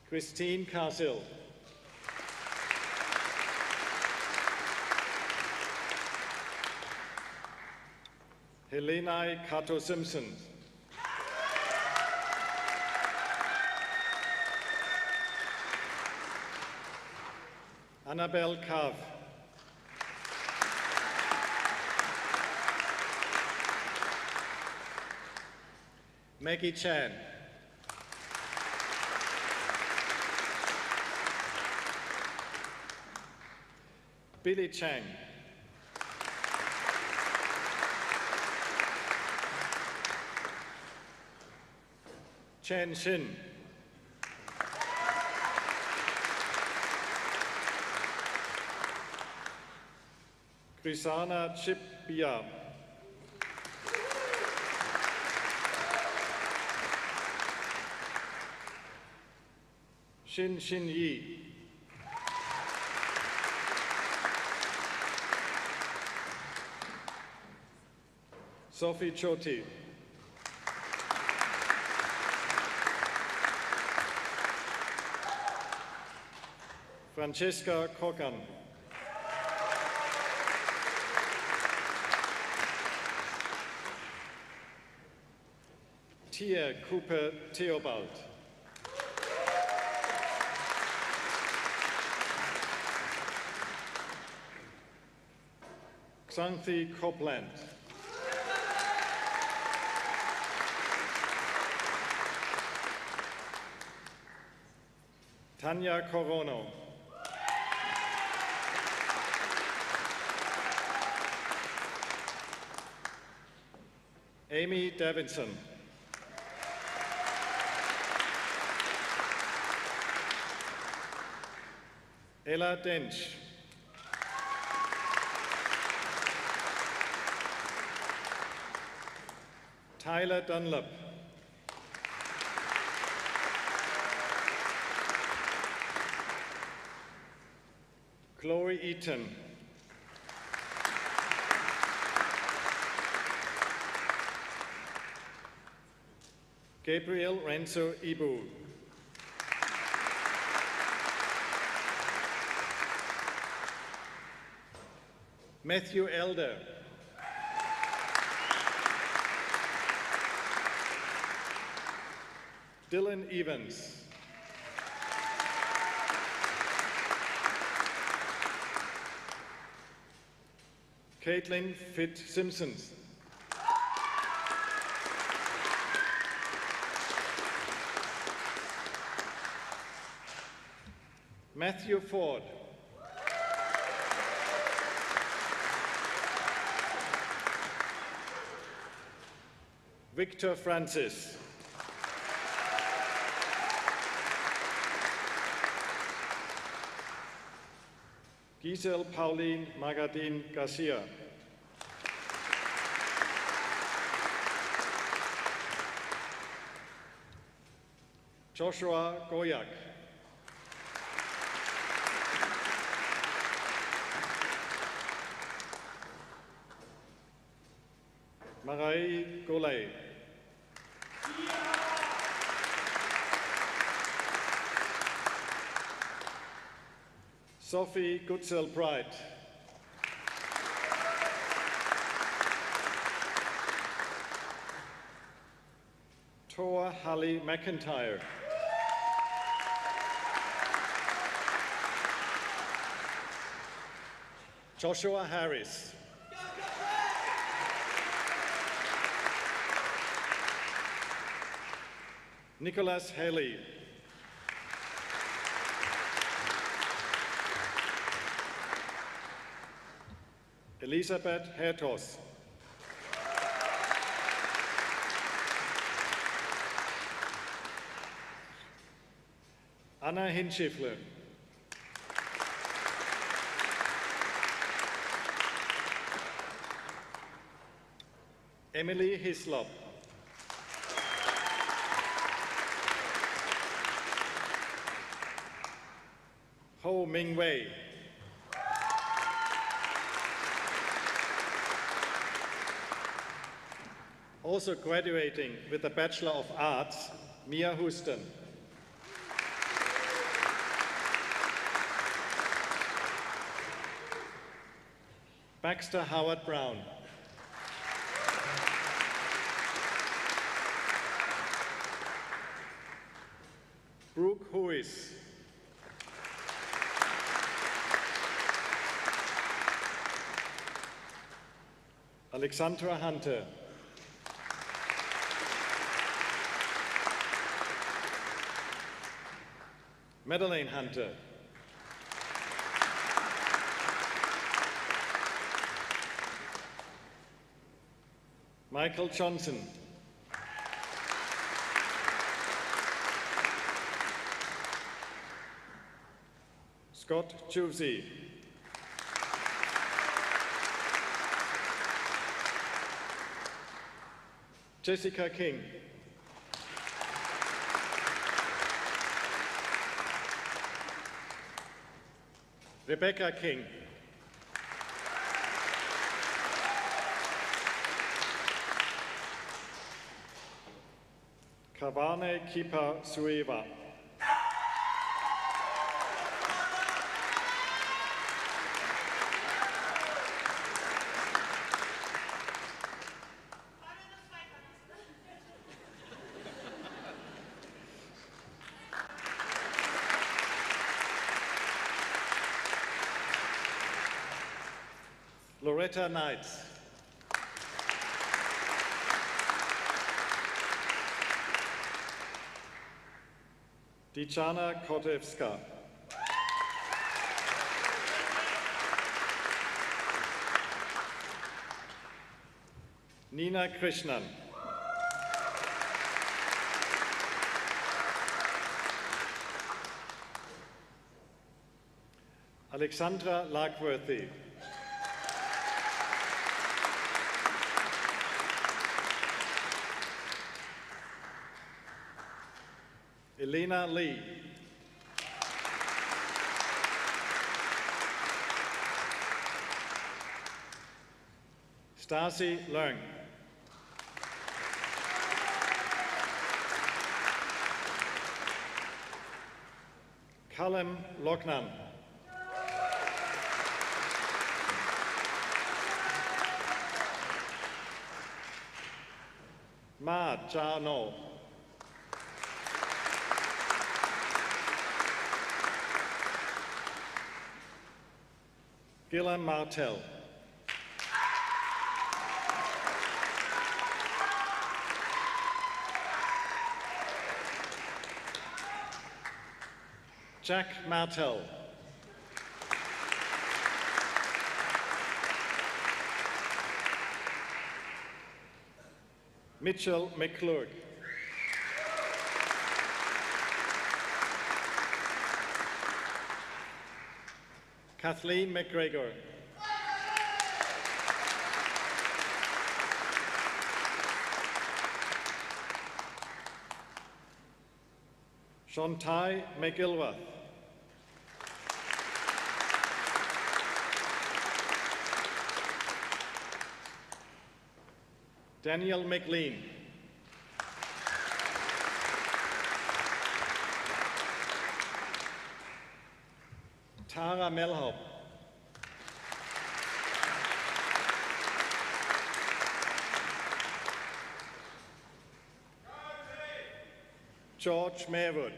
Christine Carsill. Helena Cato Simpson. Annabelle Carve. Maggie Chan. Billy Chang. Chen Shin. Krisana Chipia. Shin Shin Yi. Sophie Choti. Francesca Kogan. Tia Cooper Theobald. Xanthi Copeland. Tanya Corono. Amy Davidson. Ella Dench. Tyler Dunlap. Chloe Eaton. Gabriel Renzo Ibu. Matthew Elder. Dylan Evans. Caitlin Fitz-Simpson. Matthew Ford. Victor Francis. Giselle Pauline Magadin Garcia. Joshua Goyak. Marai Golay. Sophie Goodsell-Bright. Tor Hallie McIntyre. Joshua Harris. Nicholas Haley. Elisabeth Hertos. Anna Hinschiffle. Emily Hislop. Ho Ming Wei. Also graduating with a Bachelor of Arts, Mia Houston. Baxter Howard Brown. Brooke Huis. Alexandra Hunter. Madeleine Hunter. Michael Johnson. Scott Chusey. Jessica King. Rebecca King. Kawane Kipa Sueva. Loretta Knights. Dichana Kotevska. Nina Krishnan. Alexandra Larkworthy. Elena Lee. Stacy Leung. Callum Lochnan. Ma Cha No. Gillian Martell. Jack Martell. Mitchell McClurg. Kathleen McGregor. Shontai McIlworth. Daniel McLean. Tara Melhop. George Maywood.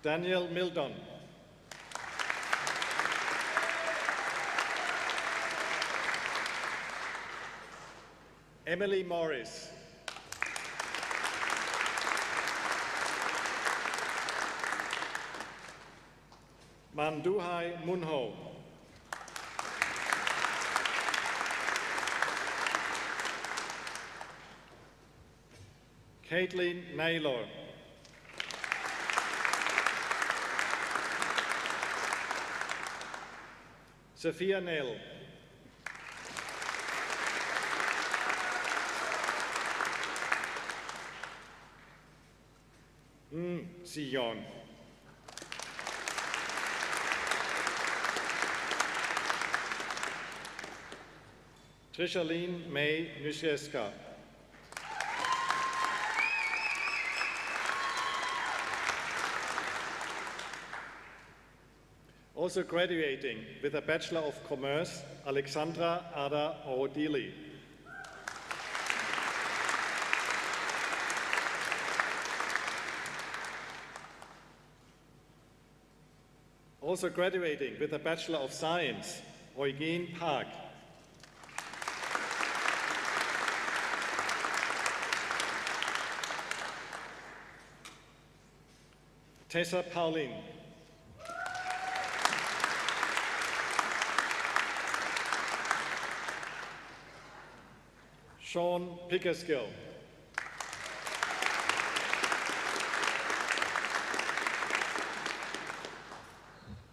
Daniel Mildon. Emily Morris. Manduhai Munho. Caitlin Naylor. Sophia Nell. Sion. Trishaline May Nyszewska. Also graduating with a Bachelor of Commerce, Alexandra Ada O'Dealy. Also graduating with a Bachelor of Science, Eugen Park. Tessa Pauline. Sean Pickersgill.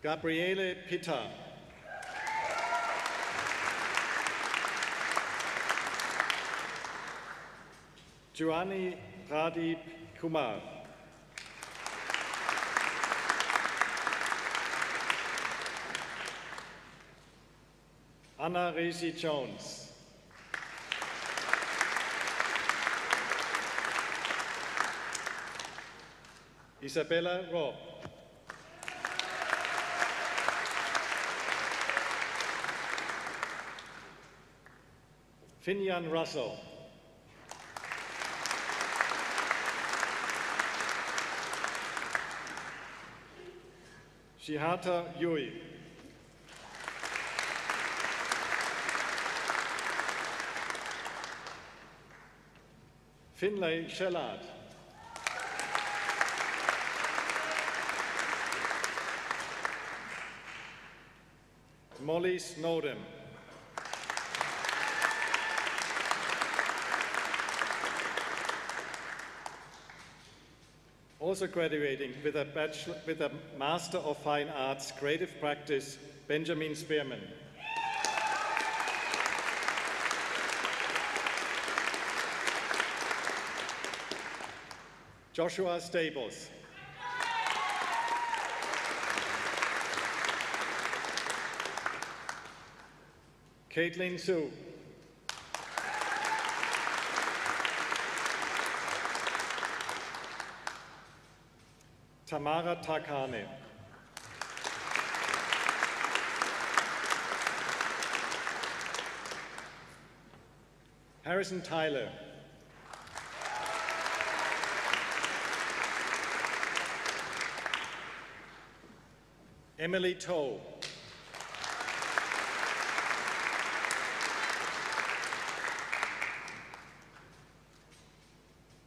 Gabriele Pitta. Joanni Pradeep Kumar. Anna Resi Jones. Isabella Robb. Finian Russell. Shihata Yui. Finlay Shellard. Molly Snowden. Also graduating with a Master of Fine Arts, Creative Practice, Benjamin Spearman. Joshua Stables. Caitlin Sue. Tamara Takane. Harrison Tyler. Emily Toe.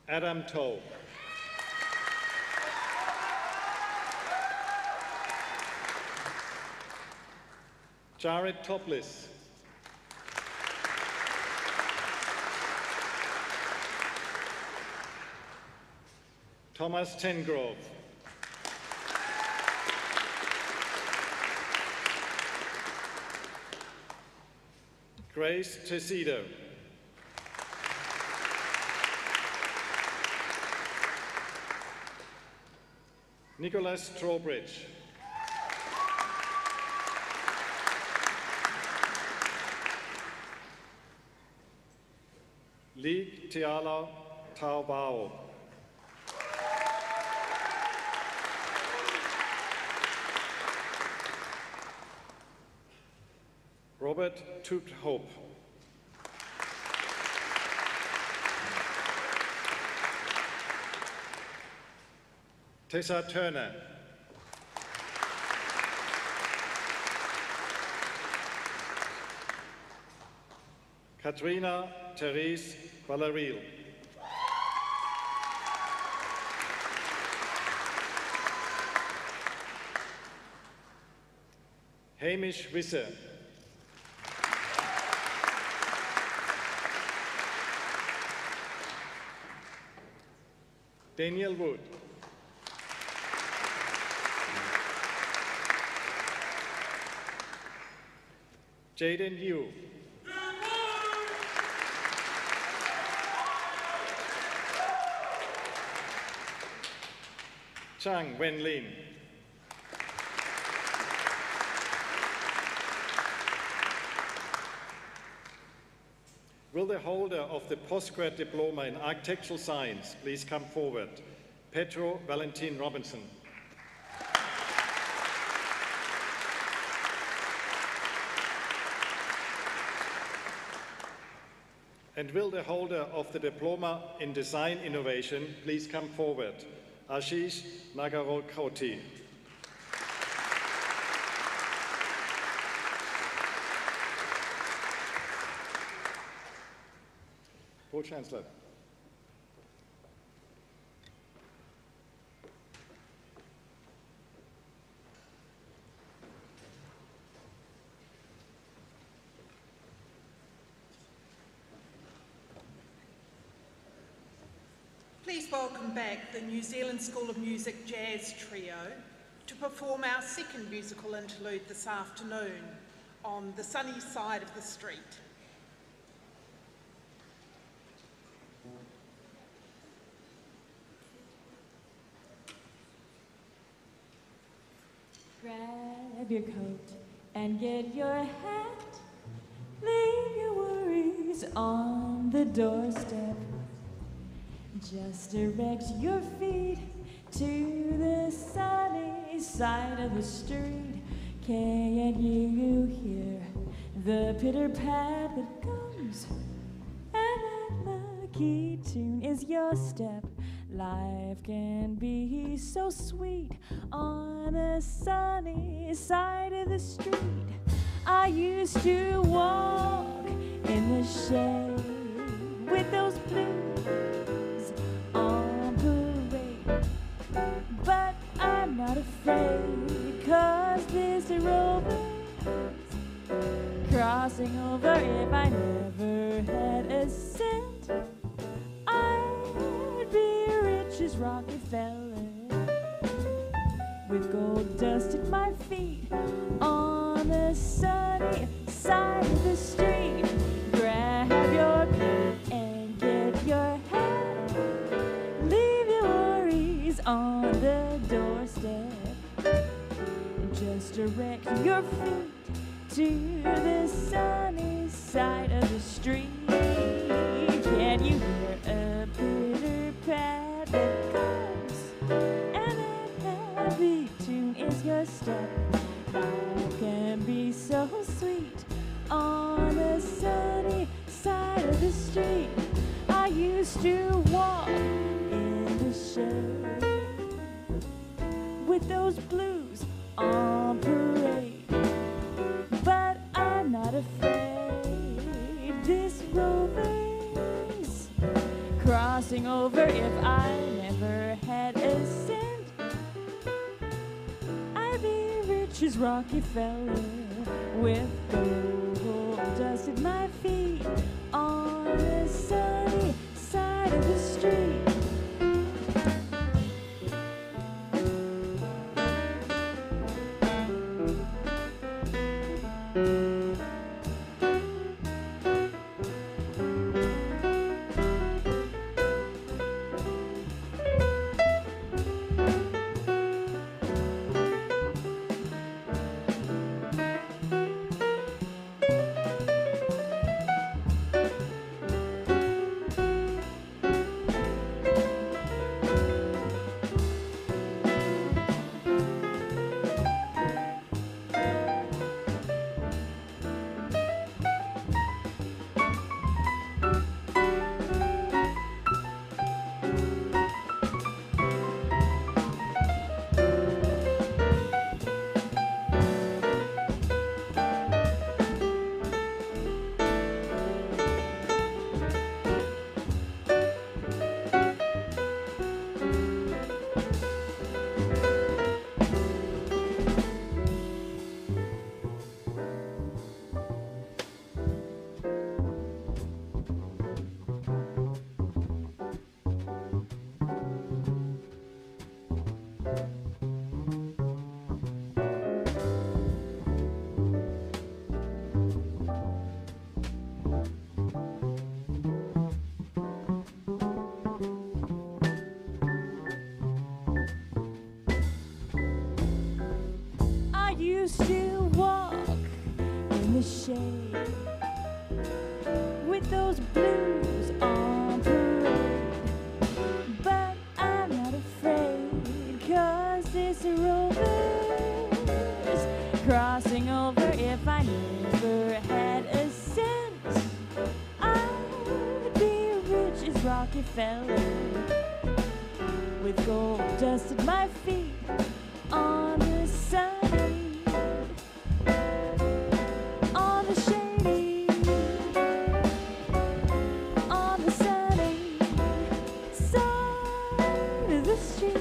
Adam Toe. Jared Topless. Thomas Tengrove. Grace Tesido. Nicholas Trowbridge. Lee Tiala Taobao. Robert Toot-Hope. Tessa Turner. Katrina Therese Vallaril. Hamish Wisser. Daniel Wood. Jaden Yu. Chang Wenlin. Will the holder of the postgrad diploma in architectural science please come forward? Pedro Valentin Robinson. And will the holder of the diploma in design innovation please come forward? Ashish Nagarokoti. Pro-Chancellor. Please welcome back the New Zealand School of Music Jazz Trio to perform our second musical interlude this afternoon on the sunny side of the street. Grab your coat and get your hat. Leave your worries on the doorstep. Just direct your feet to the sunny side of the street. Can't you hear the pitter-pat that comes? And that lucky tune is your step. Life can be so sweet on the sunny side of the street. I used to walk in the shade with those blues on parade, but I'm not afraid, 'cause this rover's crossing over. If I never had a cent, I'd be rich as Rockefeller, with gold dust at my feet on the sunny side of the street. Grab your coat and get your hat. Leave your worries on the doorstep. Just direct your feet to the sunny side of the street. Can you hear a pitter-pat that comes? And that happy tune is your step. Life can be so sweet on the sunny side of the street. I used to walk in the shade with those blues on parade, but I'm not afraid. This rover's crossing over. If I never had a cent, I'd be rich as Rockefeller, with gold dust at my feet on the sunny side of the street. to walk in the shade with those blues on parade. But I'm not afraid, 'cause this rover's crossing over. If I never had a cent, I'd be rich as Rockefeller, with gold dust at my feet on the sunny, on the shady, on the sunny side of the street.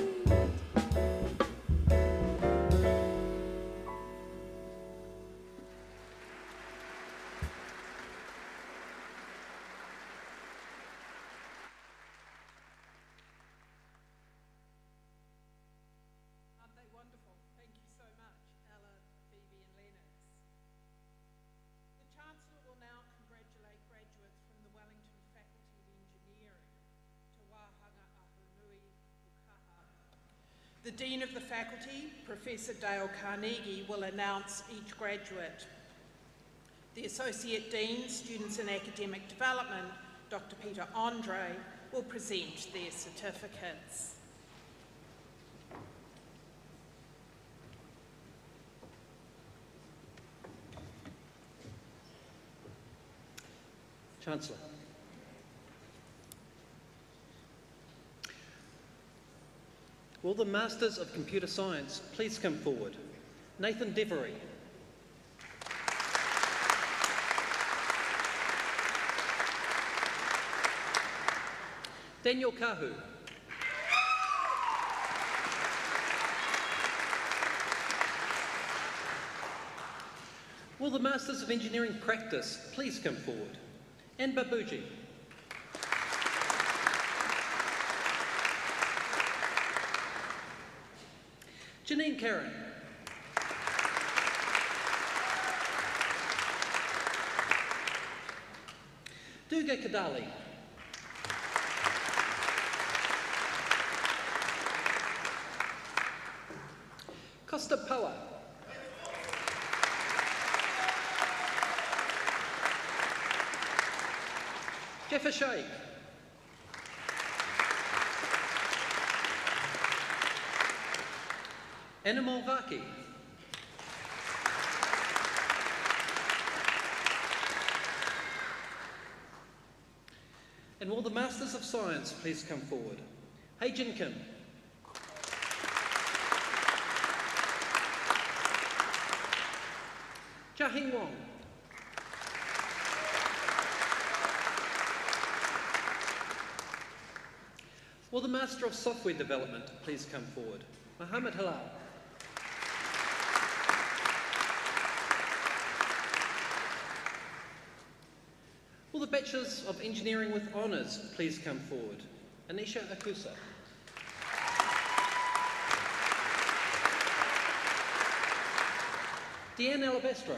Aren't they wonderful? Thank you so much, Ella, Phoebe and Lennox. The Chancellor will now congratulate graduates from the Wellington Faculty of Engineering, Te Wāhanga Ahunui Pukaha. The Dean of the Faculty, Professor Dale Carnegie, will announce each graduate. The Associate Dean, Students in Academic Development, Dr. Peter Andre, will present their certificates. Chancellor. Will the Masters of Computer Science please come forward? Nathan Devery. Daniel Kahu. Will the Masters of Engineering Practice please come forward? And Babuji. Janine Karen. Duga Kadali. Costa Poa. Jeffa Sheikh. Animal Vaki. And will the Masters of Science please come forward? Hei Jin Kim. Jahing Wong. Will the Master of Software Development please come forward? Mohammed Halal. Will the Bachelors of Engineering with Honours please come forward? Anisha Akusa. Deanne Alabastro.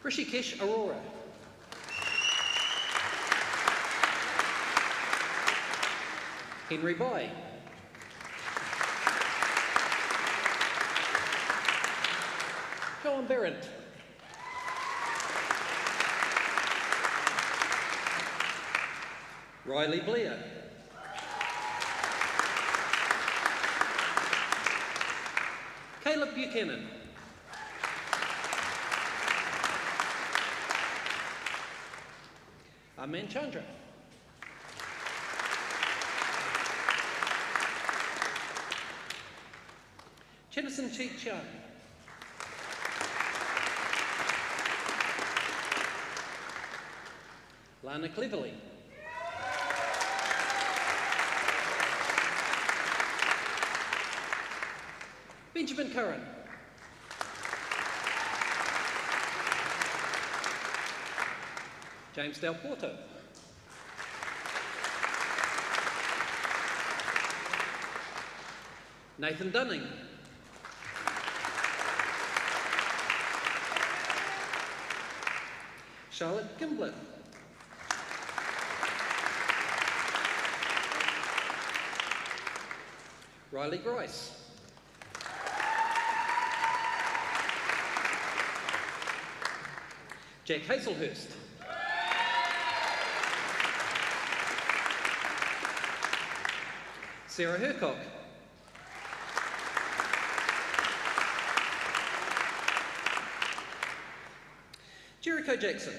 Rishikesh Arora. Henry Bai. Joan Berendt. Riley Blair. Caleb Buchanan. Amen Chandra. Chenison Chi Chan. Lana Cleverly. Benjamin Curran. James Del Porto. Nathan Dunning. Charlotte Gimblett. Riley Grice. Jack Hazelhurst. Sarah Hercock. Jericho Jackson.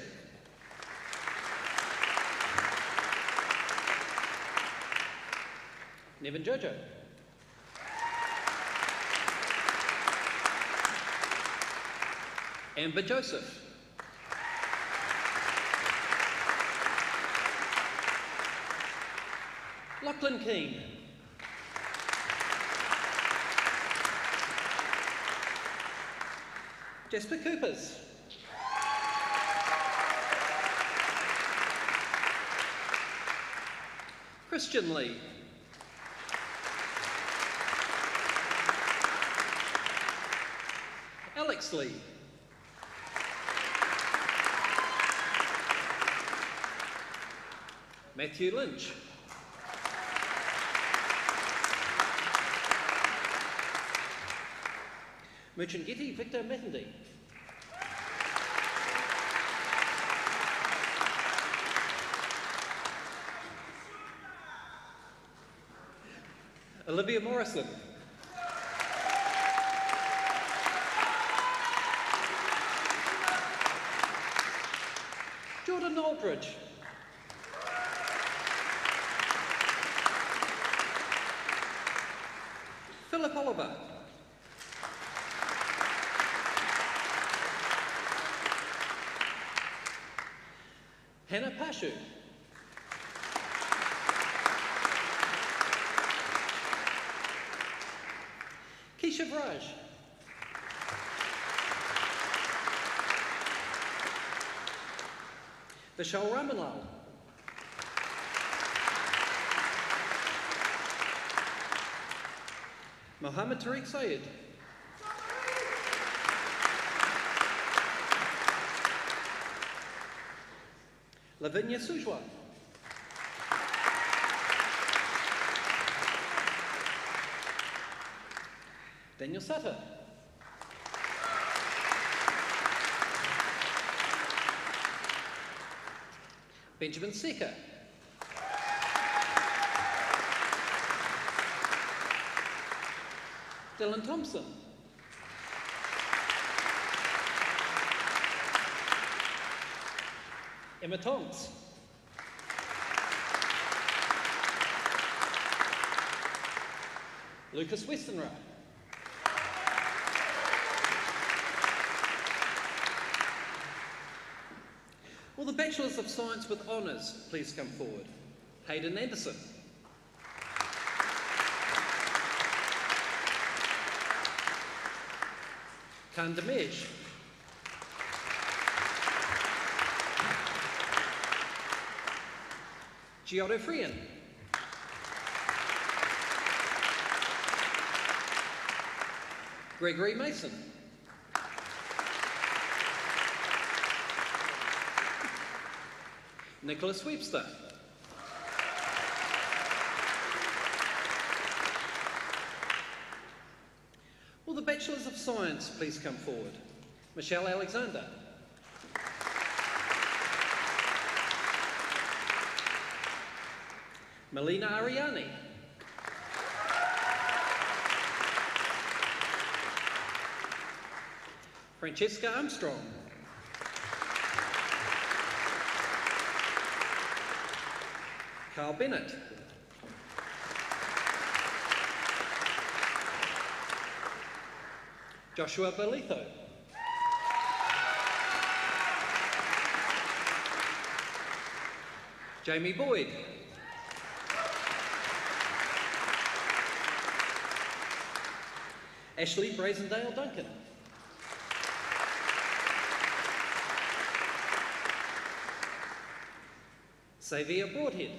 Nevin Jojo. Amber Joseph. Lachlan Keane. Jasper Coopers. Christian Lee. Alex Lee. Matthew Lynch. Merchant-Getty Victor Mattendy. Olivia Morrison. Jordan Aldridge. Philip Oliver. Hannah Pashu. Keisha Vraj. Vishal Ramanlal. Mohammed Tariq Sayed. Lavinia Sujwa. Daniel Sutter. Benjamin Secker. Dylan Thompson. Emma Tonks. Lucas Westenra. Will the Bachelors of Science with Honours please come forward? Hayden Anderson. Khan Damej. Giotto Frian. Gregory Mason. Nicholas Webster. Will the Bachelors of Science please come forward? Michelle Alexander. Melina Ariani. Francesca Armstrong. Carl Bennett. Joshua Belitho. Jamie Boyd. Ashley Brazendale Duncan. Xavier Broadhead.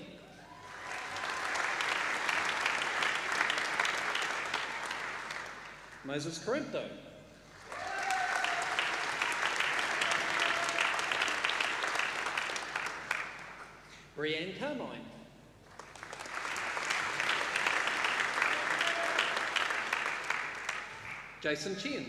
Moses Corinto. Brianne Carmine. Jason Chen.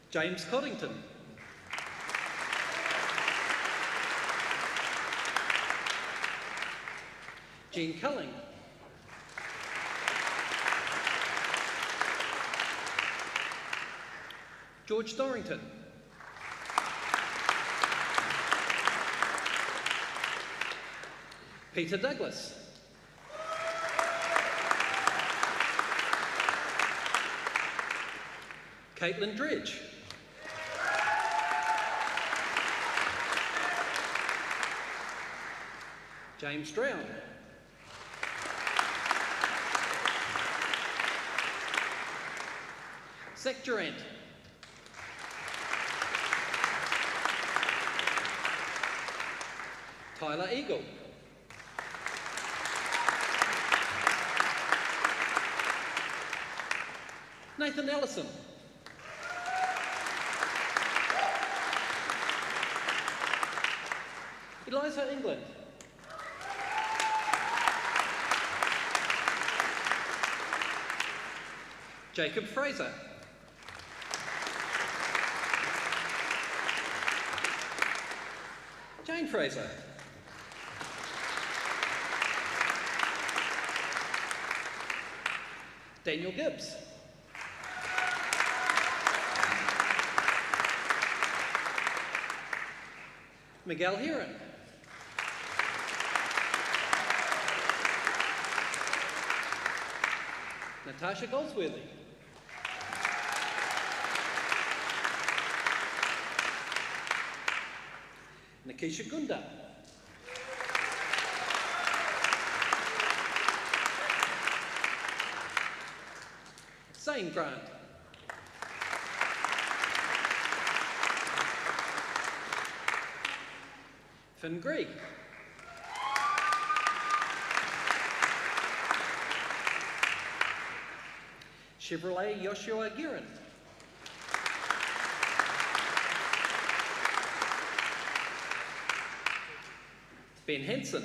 James Coddington. Jean Culling. George Dorrington. Peter Douglas. Caitlin Dredge. James Drown. Zach Durant. Tyler Eagle. Nathan Ellison. Eliza England. Jacob Fraser. Jane Fraser. Daniel Gibbs. Miguel Heron. Natasha Goldsworthy. Nikisha Gunda. Zane Grant. Finn Greig. Chevrolet Joshua Guerin. Ben Henson.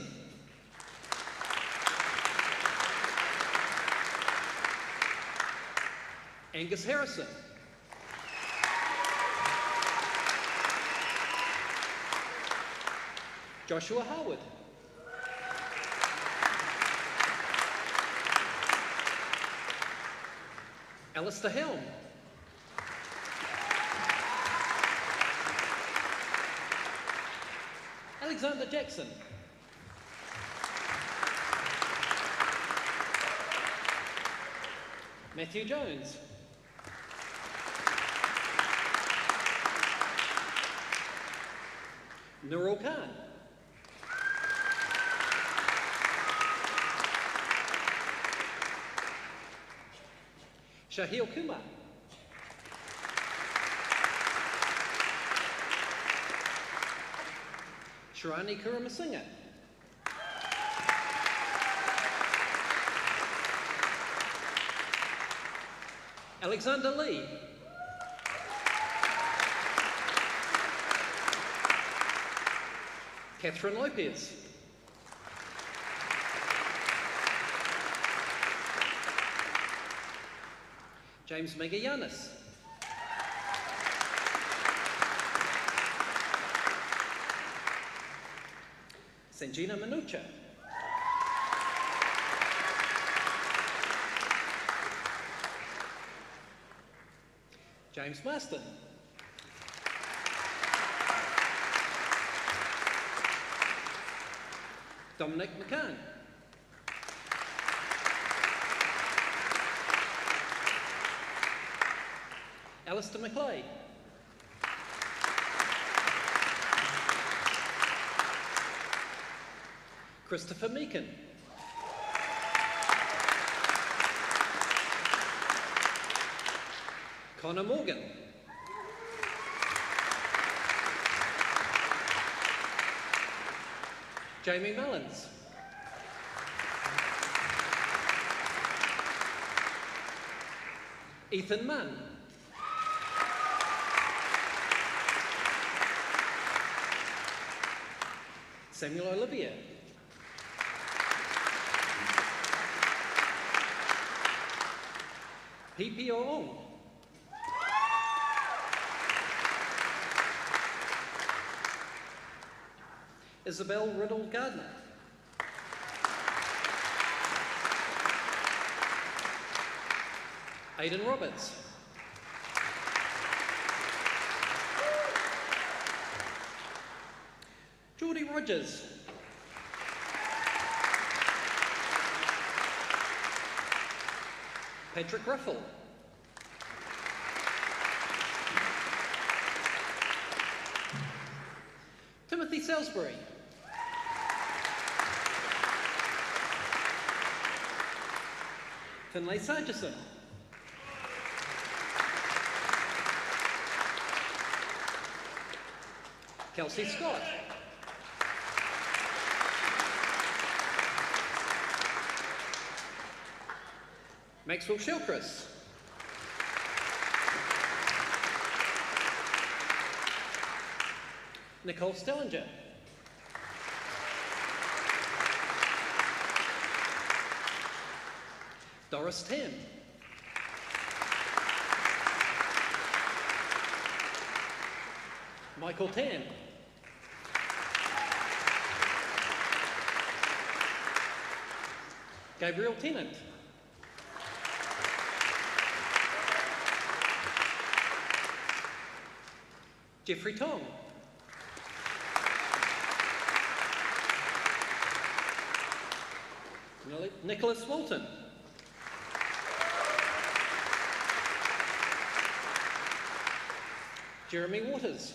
Angus Harrison. Joshua Howard. Alistair Helm. Alexander Jackson. Matthew Jones. Nurul Khan. Shahil Kumar. Sharani Kuramasinga. Alexander Lee. Catherine Lopez. James Megayanis. Sanjina Manucha. James Marston. Dominic McCann. Alistair McLeay. Christopher Meakin. Connor Morgan. Jamie Mullins. Ethan Munn. Samuel Olivier. Pipi'o'ong. Isabel Riddle Gardner. Aidan Roberts. Geordie Rogers. Patrick Ruffle. Timothy Salisbury. Finlay Sargison. Kelsey Scott. Maxwell Shilcris. Nicole Stellinger. Doris Tam. Michael Tan. Gabriel Tennant. Jeffrey Tong. Nicholas Walton. Jeremy Waters.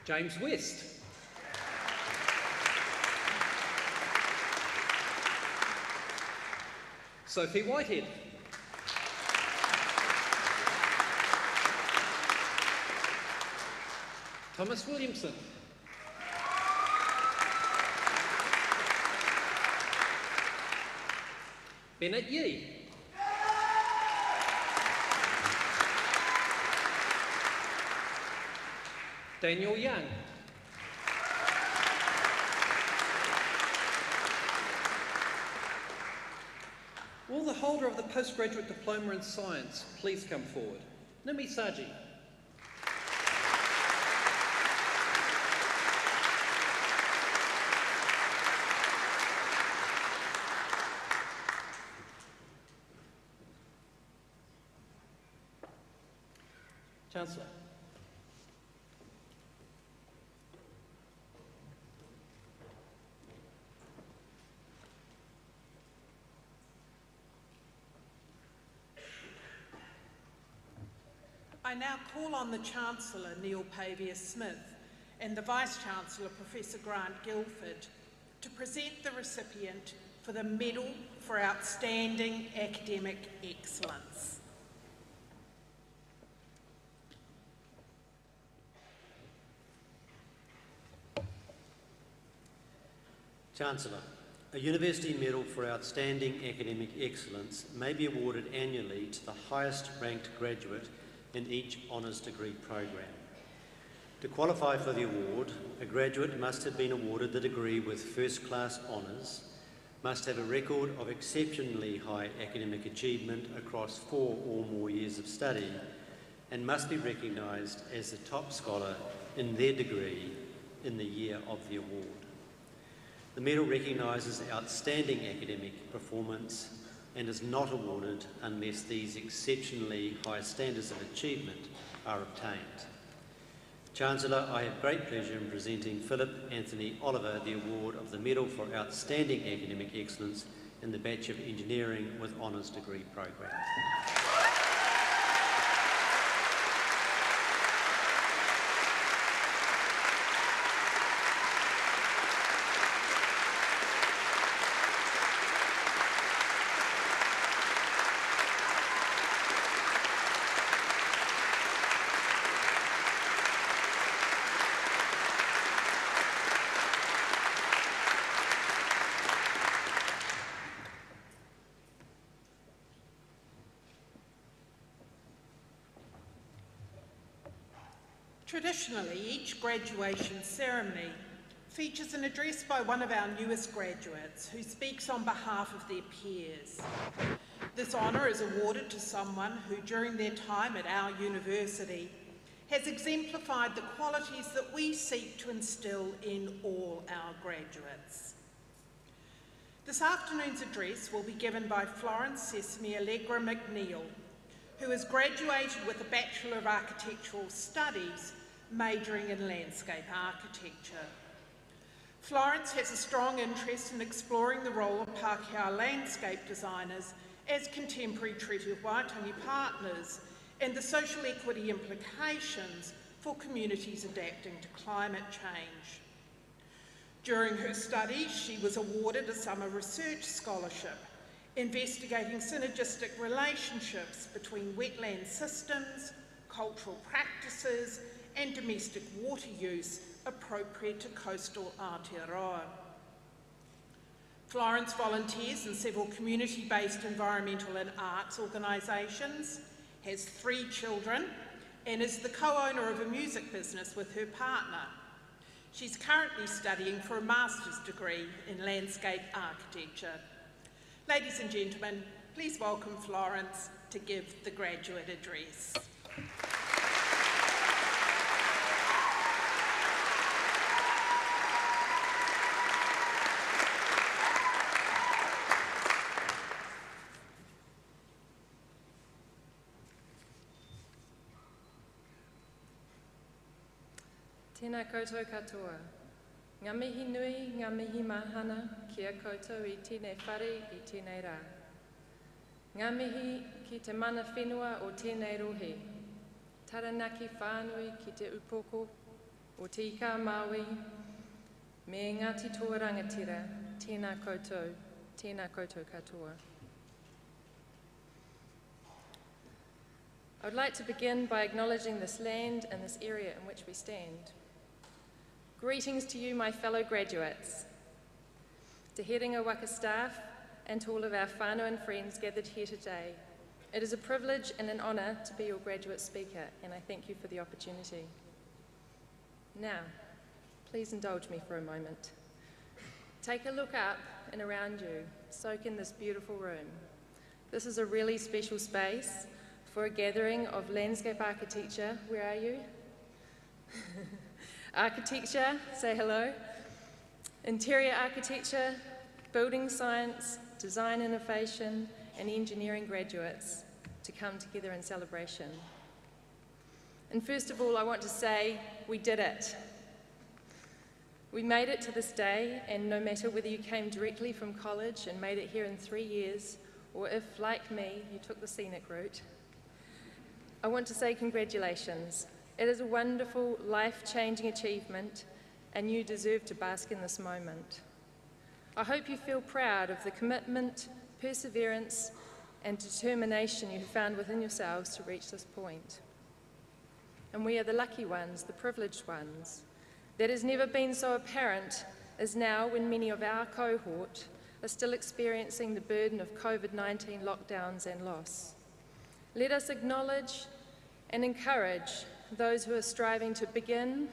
James West. Sophie Whitehead. Thomas Williamson. Bennett Yee. Daniel Young. Will the holder of the postgraduate diploma in science please come forward? Nimi Saji. Chancellor. I now call on the Chancellor, Neil Pavia Smith, and the Vice-Chancellor, Professor Grant Guilford, to present the recipient for the Medal for Outstanding Academic Excellence. Chancellor, a University Medal for Outstanding Academic Excellence may be awarded annually to the highest ranked graduate in each honours degree program. To qualify for the award, a graduate must have been awarded the degree with first-class honours, must have a record of exceptionally high academic achievement across 4 or more years of study, and must be recognised as the top scholar in their degree in the year of the award. The medal recognises outstanding academic performance and is not awarded unless these exceptionally high standards of achievement are obtained. Chancellor, I have great pleasure in presenting Philip Anthony Oliver the award of the Medal for Outstanding Academic Excellence in the Bachelor of Engineering with Honours degree program. Traditionally, each graduation ceremony features an address by one of our newest graduates who speaks on behalf of their peers. This honour is awarded to someone who, during their time at our university, has exemplified the qualities that we seek to instil in all our graduates. This afternoon's address will be given by Florence, Sesame, Allegra, Mcneal, who has graduated with a Bachelor of Architectural Studies, majoring in landscape architecture. Florence has a strong interest in exploring the role of Pākehā landscape designers as contemporary Treaty of Waitangi partners and the social equity implications for communities adapting to climate change. During her studies, she was awarded a summer research scholarship investigating synergistic relationships between wetland systems, cultural practices, and domestic water use appropriate to coastal Aotearoa. Florence volunteers in several community-based environmental and arts organisations, has 3 children, and is the co-owner of a music business with her partner. She's currently studying for a master's degree in landscape architecture. Ladies and gentlemen, please welcome Florence to give the graduate address. Tēnā koutou katoa. Ngā mihi nui, ngā mihi mahana, kia koutou I tēnei whare I tēnei rā. Ngā mihi ki te mana whenua o tēnei rohe. Taranaki whānui ki te upoko o te ika Māui, me Ngāti Toa Rangatira, tēnā koutou katoa. I would like to begin by acknowledging this land and this area in which we stand. Greetings to you, my fellow graduates, to Herenga Waka staff, and to all of our whānau and friends gathered here today. It is a privilege and an honour to be your graduate speaker, and I thank you for the opportunity. Now, please indulge me for a moment. Take a look up and around you, soak in this beautiful room. This is a really special space for a gathering of landscape architecture. Where are you? Architecture, say hello. Interior architecture, building science, design innovation, and engineering graduates to come together in celebration. And first of all, I want to say we did it. We made it to this day, and no matter whether you came directly from college and made it here in 3 years, or if, like me, you took the scenic route, I want to say congratulations. It is a wonderful, life-changing achievement, and you deserve to bask in this moment. I hope you feel proud of the commitment, perseverance, and determination you have found within yourselves to reach this point. And we are the lucky ones, the privileged ones. That has never been so apparent as now when many of our cohort are still experiencing the burden of COVID-19 lockdowns and loss. Let us acknowledge and encourage those who are striving to begin,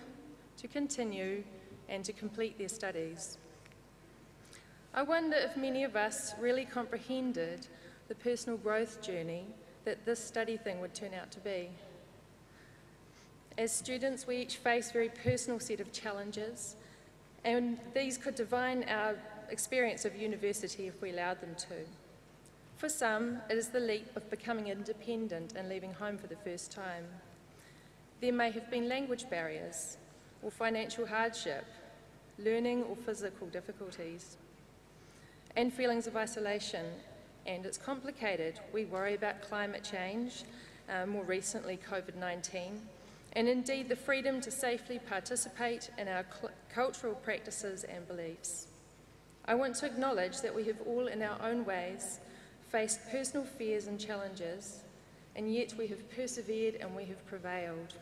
to continue, and to complete their studies. I wonder if many of us really comprehended the personal growth journey that this study thing would turn out to be. As students, we each face a very personal set of challenges, and these could define our experience of university if we allowed them to. For some, it is the leap of becoming independent and leaving home for the first time. There may have been language barriers, or financial hardship, learning or physical difficulties, and feelings of isolation. And it's complicated. We worry about climate change, more recently COVID-19, and indeed the freedom to safely participate in our cultural practices and beliefs. I want to acknowledge that we have all in our own ways faced personal fears and challenges, and yet we have persevered and we have prevailed.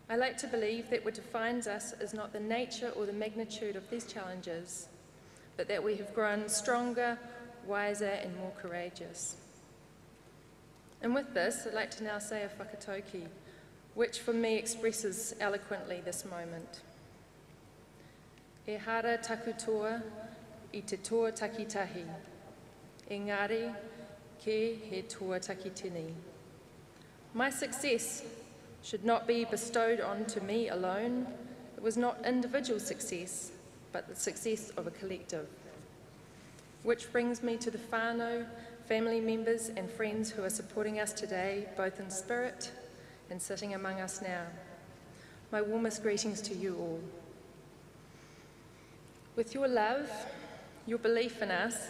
I like to believe that what defines us is not the nature or the magnitude of these challenges, but that we have grown stronger, wiser, and more courageous. And with this, I'd like to now say a whakatauki, which for me expresses eloquently this moment. He hara takutoa I te toa takitahi. Engari, ke he toa takitini. My success should not be bestowed onto me alone. It was not individual success, but the success of a collective. Which brings me to the whānau, family members and friends who are supporting us today, both in spirit and sitting among us now. My warmest greetings to you all. With your love, your belief in us,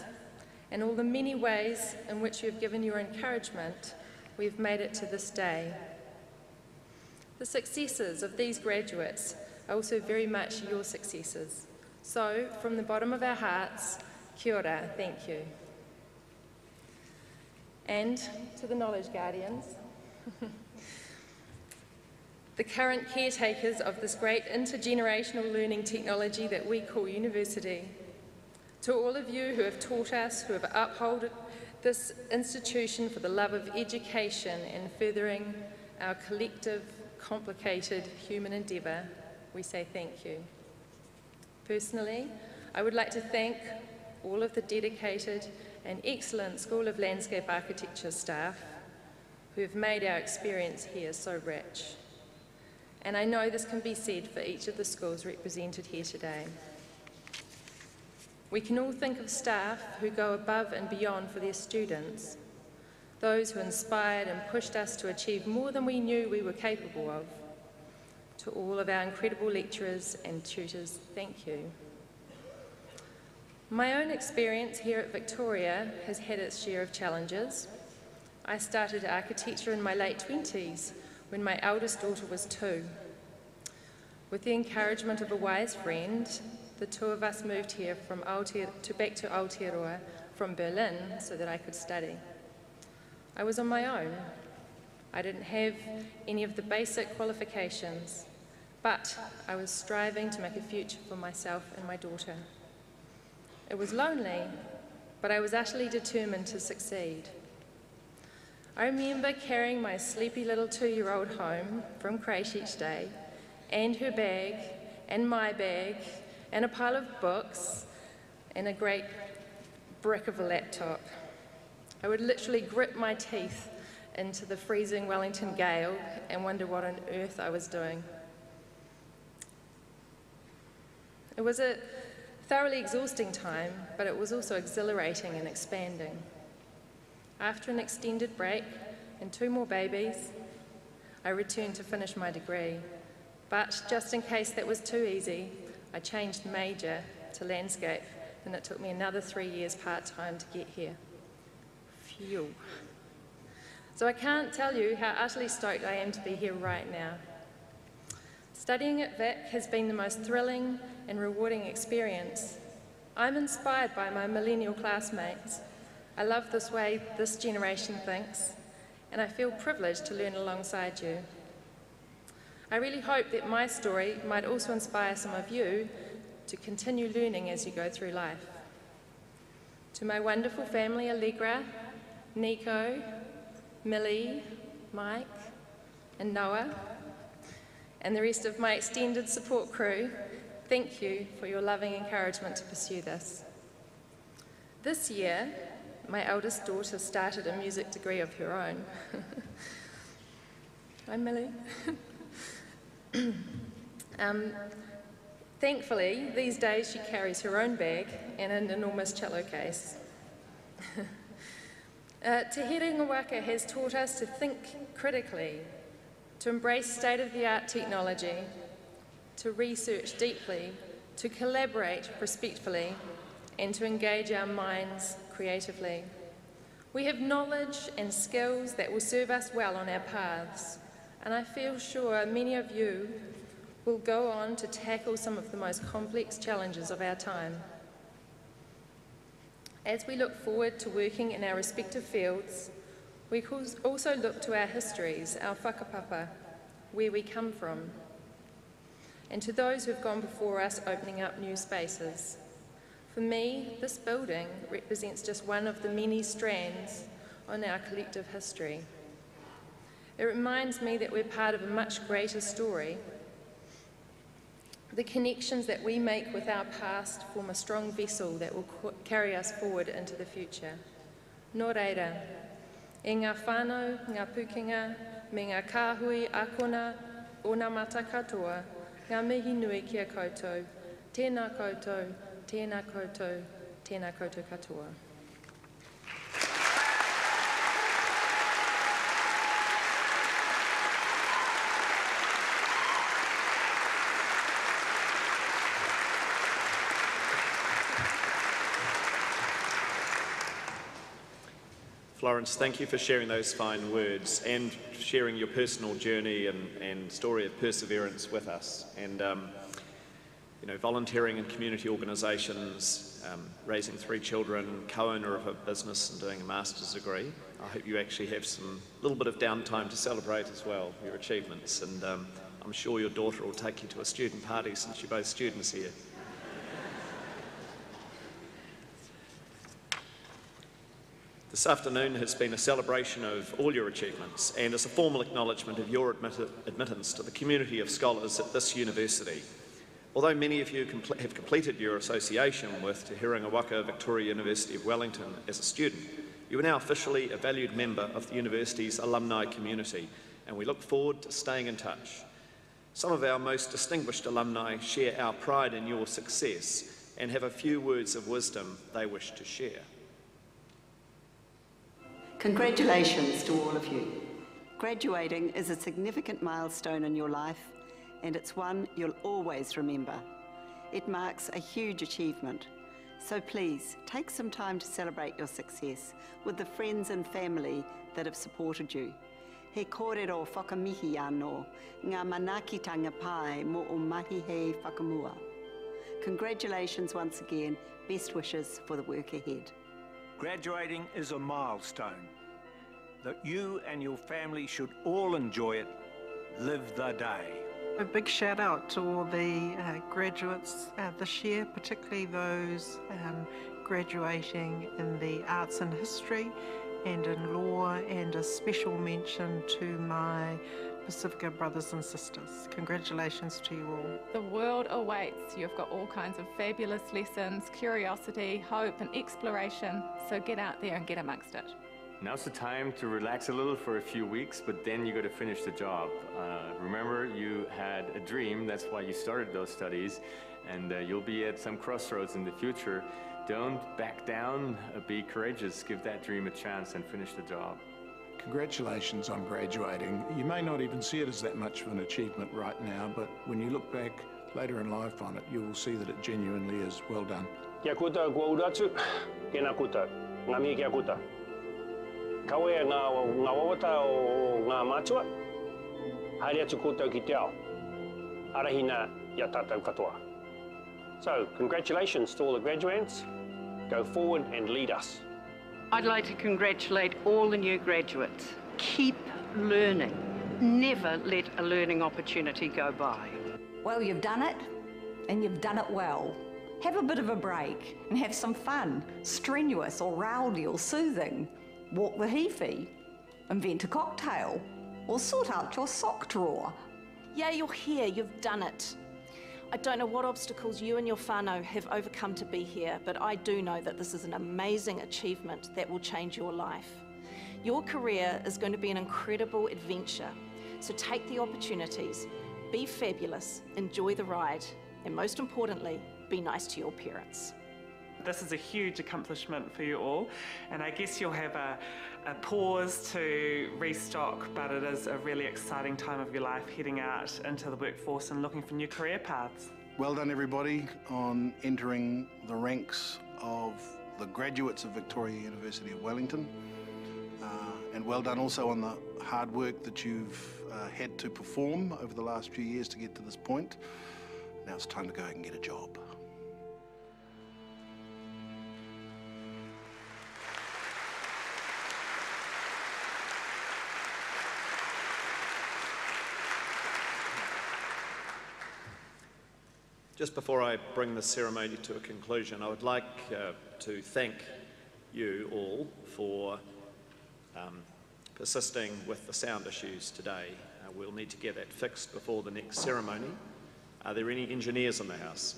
and all the many ways in which you have given your encouragement, we have made it to this day. The successes of these graduates are also very much your successes. So, from the bottom of our hearts, kia ora, thank you. And to the Knowledge Guardians, the current caretakers of this great intergenerational learning technology that we call university, to all of you who have taught us, who have upheld this institution for the love of education and furthering our collective, complicated human endeavour, we say thank you. Personally, I would like to thank all of the dedicated and excellent School of Landscape Architecture staff who have made our experience here so rich. And I know this can be said for each of the schools represented here today. We can all think of staff who go above and beyond for their students, those who inspired and pushed us to achieve more than we knew we were capable of. To all of our incredible lecturers and tutors, thank you. My own experience here at Victoria has had its share of challenges. I started architecture in my late 20s when my eldest daughter was 2. With the encouragement of a wise friend, the two of us moved here from back to Aotearoa from Berlin so that I could study. I was on my own. I didn't have any of the basic qualifications, but I was striving to make a future for myself and my daughter. It was lonely, but I was utterly determined to succeed. I remember carrying my sleepy little 2-year-old home from crèche each day, and her bag, and my bag, and a pile of books, and a great brick of a laptop. I would literally grit my teeth into the freezing Wellington gale and wonder what on earth I was doing. It was a thoroughly exhausting time, but it was also exhilarating and expanding. After an extended break and 2 more babies, I returned to finish my degree. But just in case that was too easy, I changed major to landscape, and it took me another 3 years part-time to get here. Phew. So I can't tell you how utterly stoked I am to be here right now. Studying at Vic has been the most thrilling and rewarding experience. I'm inspired by my millennial classmates. I love this way this generation thinks, and I feel privileged to learn alongside you. I really hope that my story might also inspire some of you to continue learning as you go through life. To my wonderful family, Allegra, Nico, Millie, Mike, and Noah, and the rest of my extended support crew, thank you for your loving encouragement to pursue this. This year, my eldest daughter started a music degree of her own. Hi, Millie. Thankfully, these days she carries her own bag and an enormous cello case. Te Here Waka has taught us to think critically, to embrace state-of-the-art technology, to research deeply, to collaborate respectfully, and to engage our minds creatively. We have knowledge and skills that will serve us well on our paths, and I feel sure many of you will go on to tackle some of the most complex challenges of our time. As we look forward to working in our respective fields, we also look to our histories, our whakapapa, where we come from, and to those who have gone before us opening up new spaces. For me, this building represents just one of the many strands on our collective history. It reminds me that we're part of a much greater story. The connections that we make with our past form a strong vessel that will carry us forward into the future. Nō reira, e ngā whānau, ngā pukenga, me ngā kāhui ākona o ngā mata katoa, ngā mihi nui kia koutou, tēnā koutou, tēnā koutou, tēnā koutou katoa. Florence, thank you for sharing those fine words and sharing your personal journey and story of perseverance with us. And, you know, volunteering in community organisations, raising 3 children, co-owner of a business and doing a master's degree. I hope you actually have some little bit of downtime to celebrate as well, your achievements. And I'm sure your daughter will take you to a student party since you're both students here. This afternoon has been a celebration of all your achievements and is a formal acknowledgement of your admittance to the community of scholars at this university. Although many of you have completed your association with Te Herenga Waka Victoria University of Wellington as a student, you are now officially a valued member of the university's alumni community, and we look forward to staying in touch. Some of our most distinguished alumni share our pride in your success and have a few words of wisdom they wish to share. Congratulations to all of you. Graduating is a significant milestone in your life, and it's one you'll always remember. It marks a huge achievement, so please take some time to celebrate your success with the friends and family that have supported you. He kōrero whakamihi anō, ngā manakitanga pai mo o mahi hei whakamua. Congratulations once again, best wishes for the work ahead. Graduating is a milestone that you and your family should all enjoy it. Live the day. A big shout out to all the graduates this year, particularly those graduating in the arts and history and in law, and a special mention to my Pacifica brothers and sisters. Congratulations to you all. The world awaits. You've got all kinds of fabulous lessons, curiosity, hope and exploration. So get out there and get amongst it. Now's the time to relax a little for a few weeks, but then you got to finish the job. Remember, you had a dream. That's why you started those studies, and you'll be at some crossroads in the future. Don't back down. Be courageous. Give that dream a chance and finish the job. Congratulations on graduating. You may not even see it as that much of an achievement right now, but when you look back later in life on it, you will see that it genuinely is well done. Kia koutou kua uratu, kena koutou, ngā mihi kia koutou. Kaue ngā wawata o ngā mātua, haere atu koutou ki te ao, arahina ia tātou katoa. So, congratulations to all the graduates. Go forward and lead us. I'd like to congratulate all the new graduates. Keep learning. Never let a learning opportunity go by. Well, you've done it, and you've done it well. Have a bit of a break and have some fun, strenuous or rowdy or soothing. Walk the hifi, invent a cocktail, or sort out your sock drawer. Yeah, you're here, you've done it. I don't know what obstacles you and your whānau have overcome to be here, but I do know that this is an amazing achievement that will change your life. Your career is going to be an incredible adventure, so take the opportunities, be fabulous, enjoy the ride, and most importantly, be nice to your parents. This is a huge accomplishment for you all, and I guess you'll have a pause to restock, but it is a really exciting time of your life heading out into the workforce and looking for new career paths. Well done everybody on entering the ranks of the graduates of Victoria University of Wellington, and well done also on the hard work that you've had to perform over the last few years to get to this point. Now it's time to go and get a job. Just before I bring the ceremony to a conclusion, I would like to thank you all for persisting with the sound issues today. We'll need to get that fixed before the next ceremony. Are there any engineers in the house?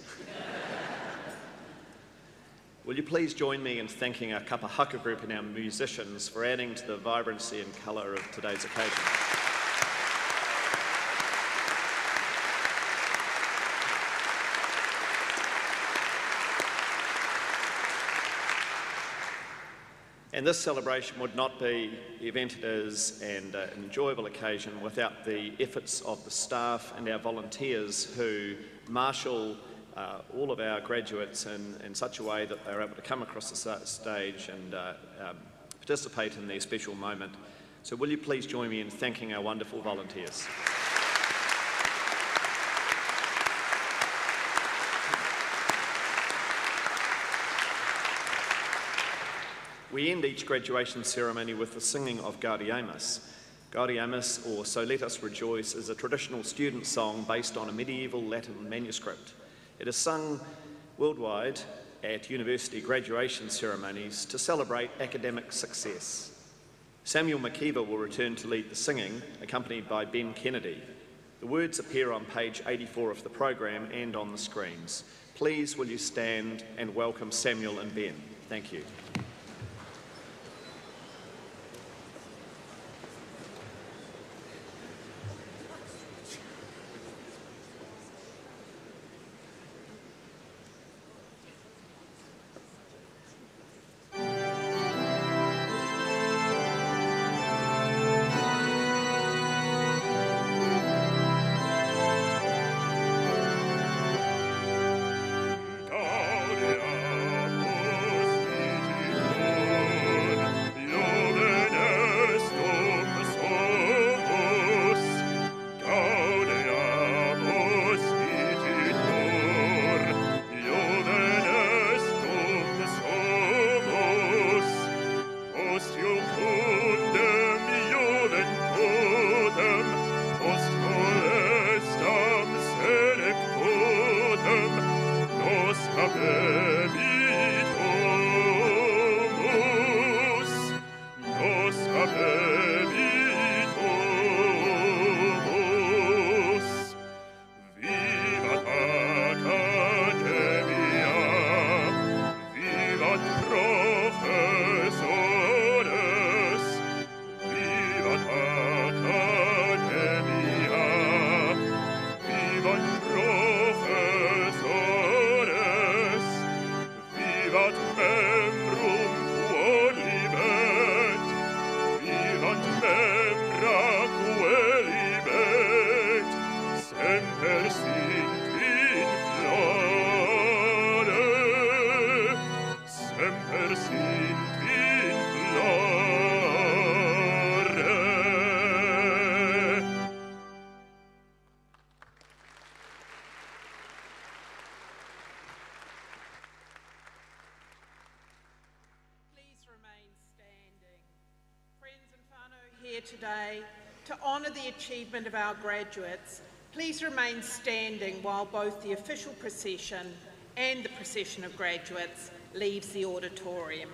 Will you please join me in thanking our kapa haka group and our musicians for adding to the vibrancy and colour of today's occasion. And this celebration would not be the event it is and an enjoyable occasion without the efforts of the staff and our volunteers who marshal all of our graduates in such a way that they're able to come across the stage and participate in their special moment. So will you please join me in thanking our wonderful volunteers. We end each graduation ceremony with the singing of Gaudeamus. Gaudeamus, or So Let Us Rejoice, is a traditional student song based on a medieval Latin manuscript. It is sung worldwide at university graduation ceremonies to celebrate academic success. Samuel McKeever will return to lead the singing, accompanied by Ben Kennedy. The words appear on page 84 of the program and on the screens. Please will you stand and welcome Samuel and Ben. Thank you. Here today to honour the achievement of our graduates, please remain standing while both the official procession and the procession of graduates leaves the auditorium.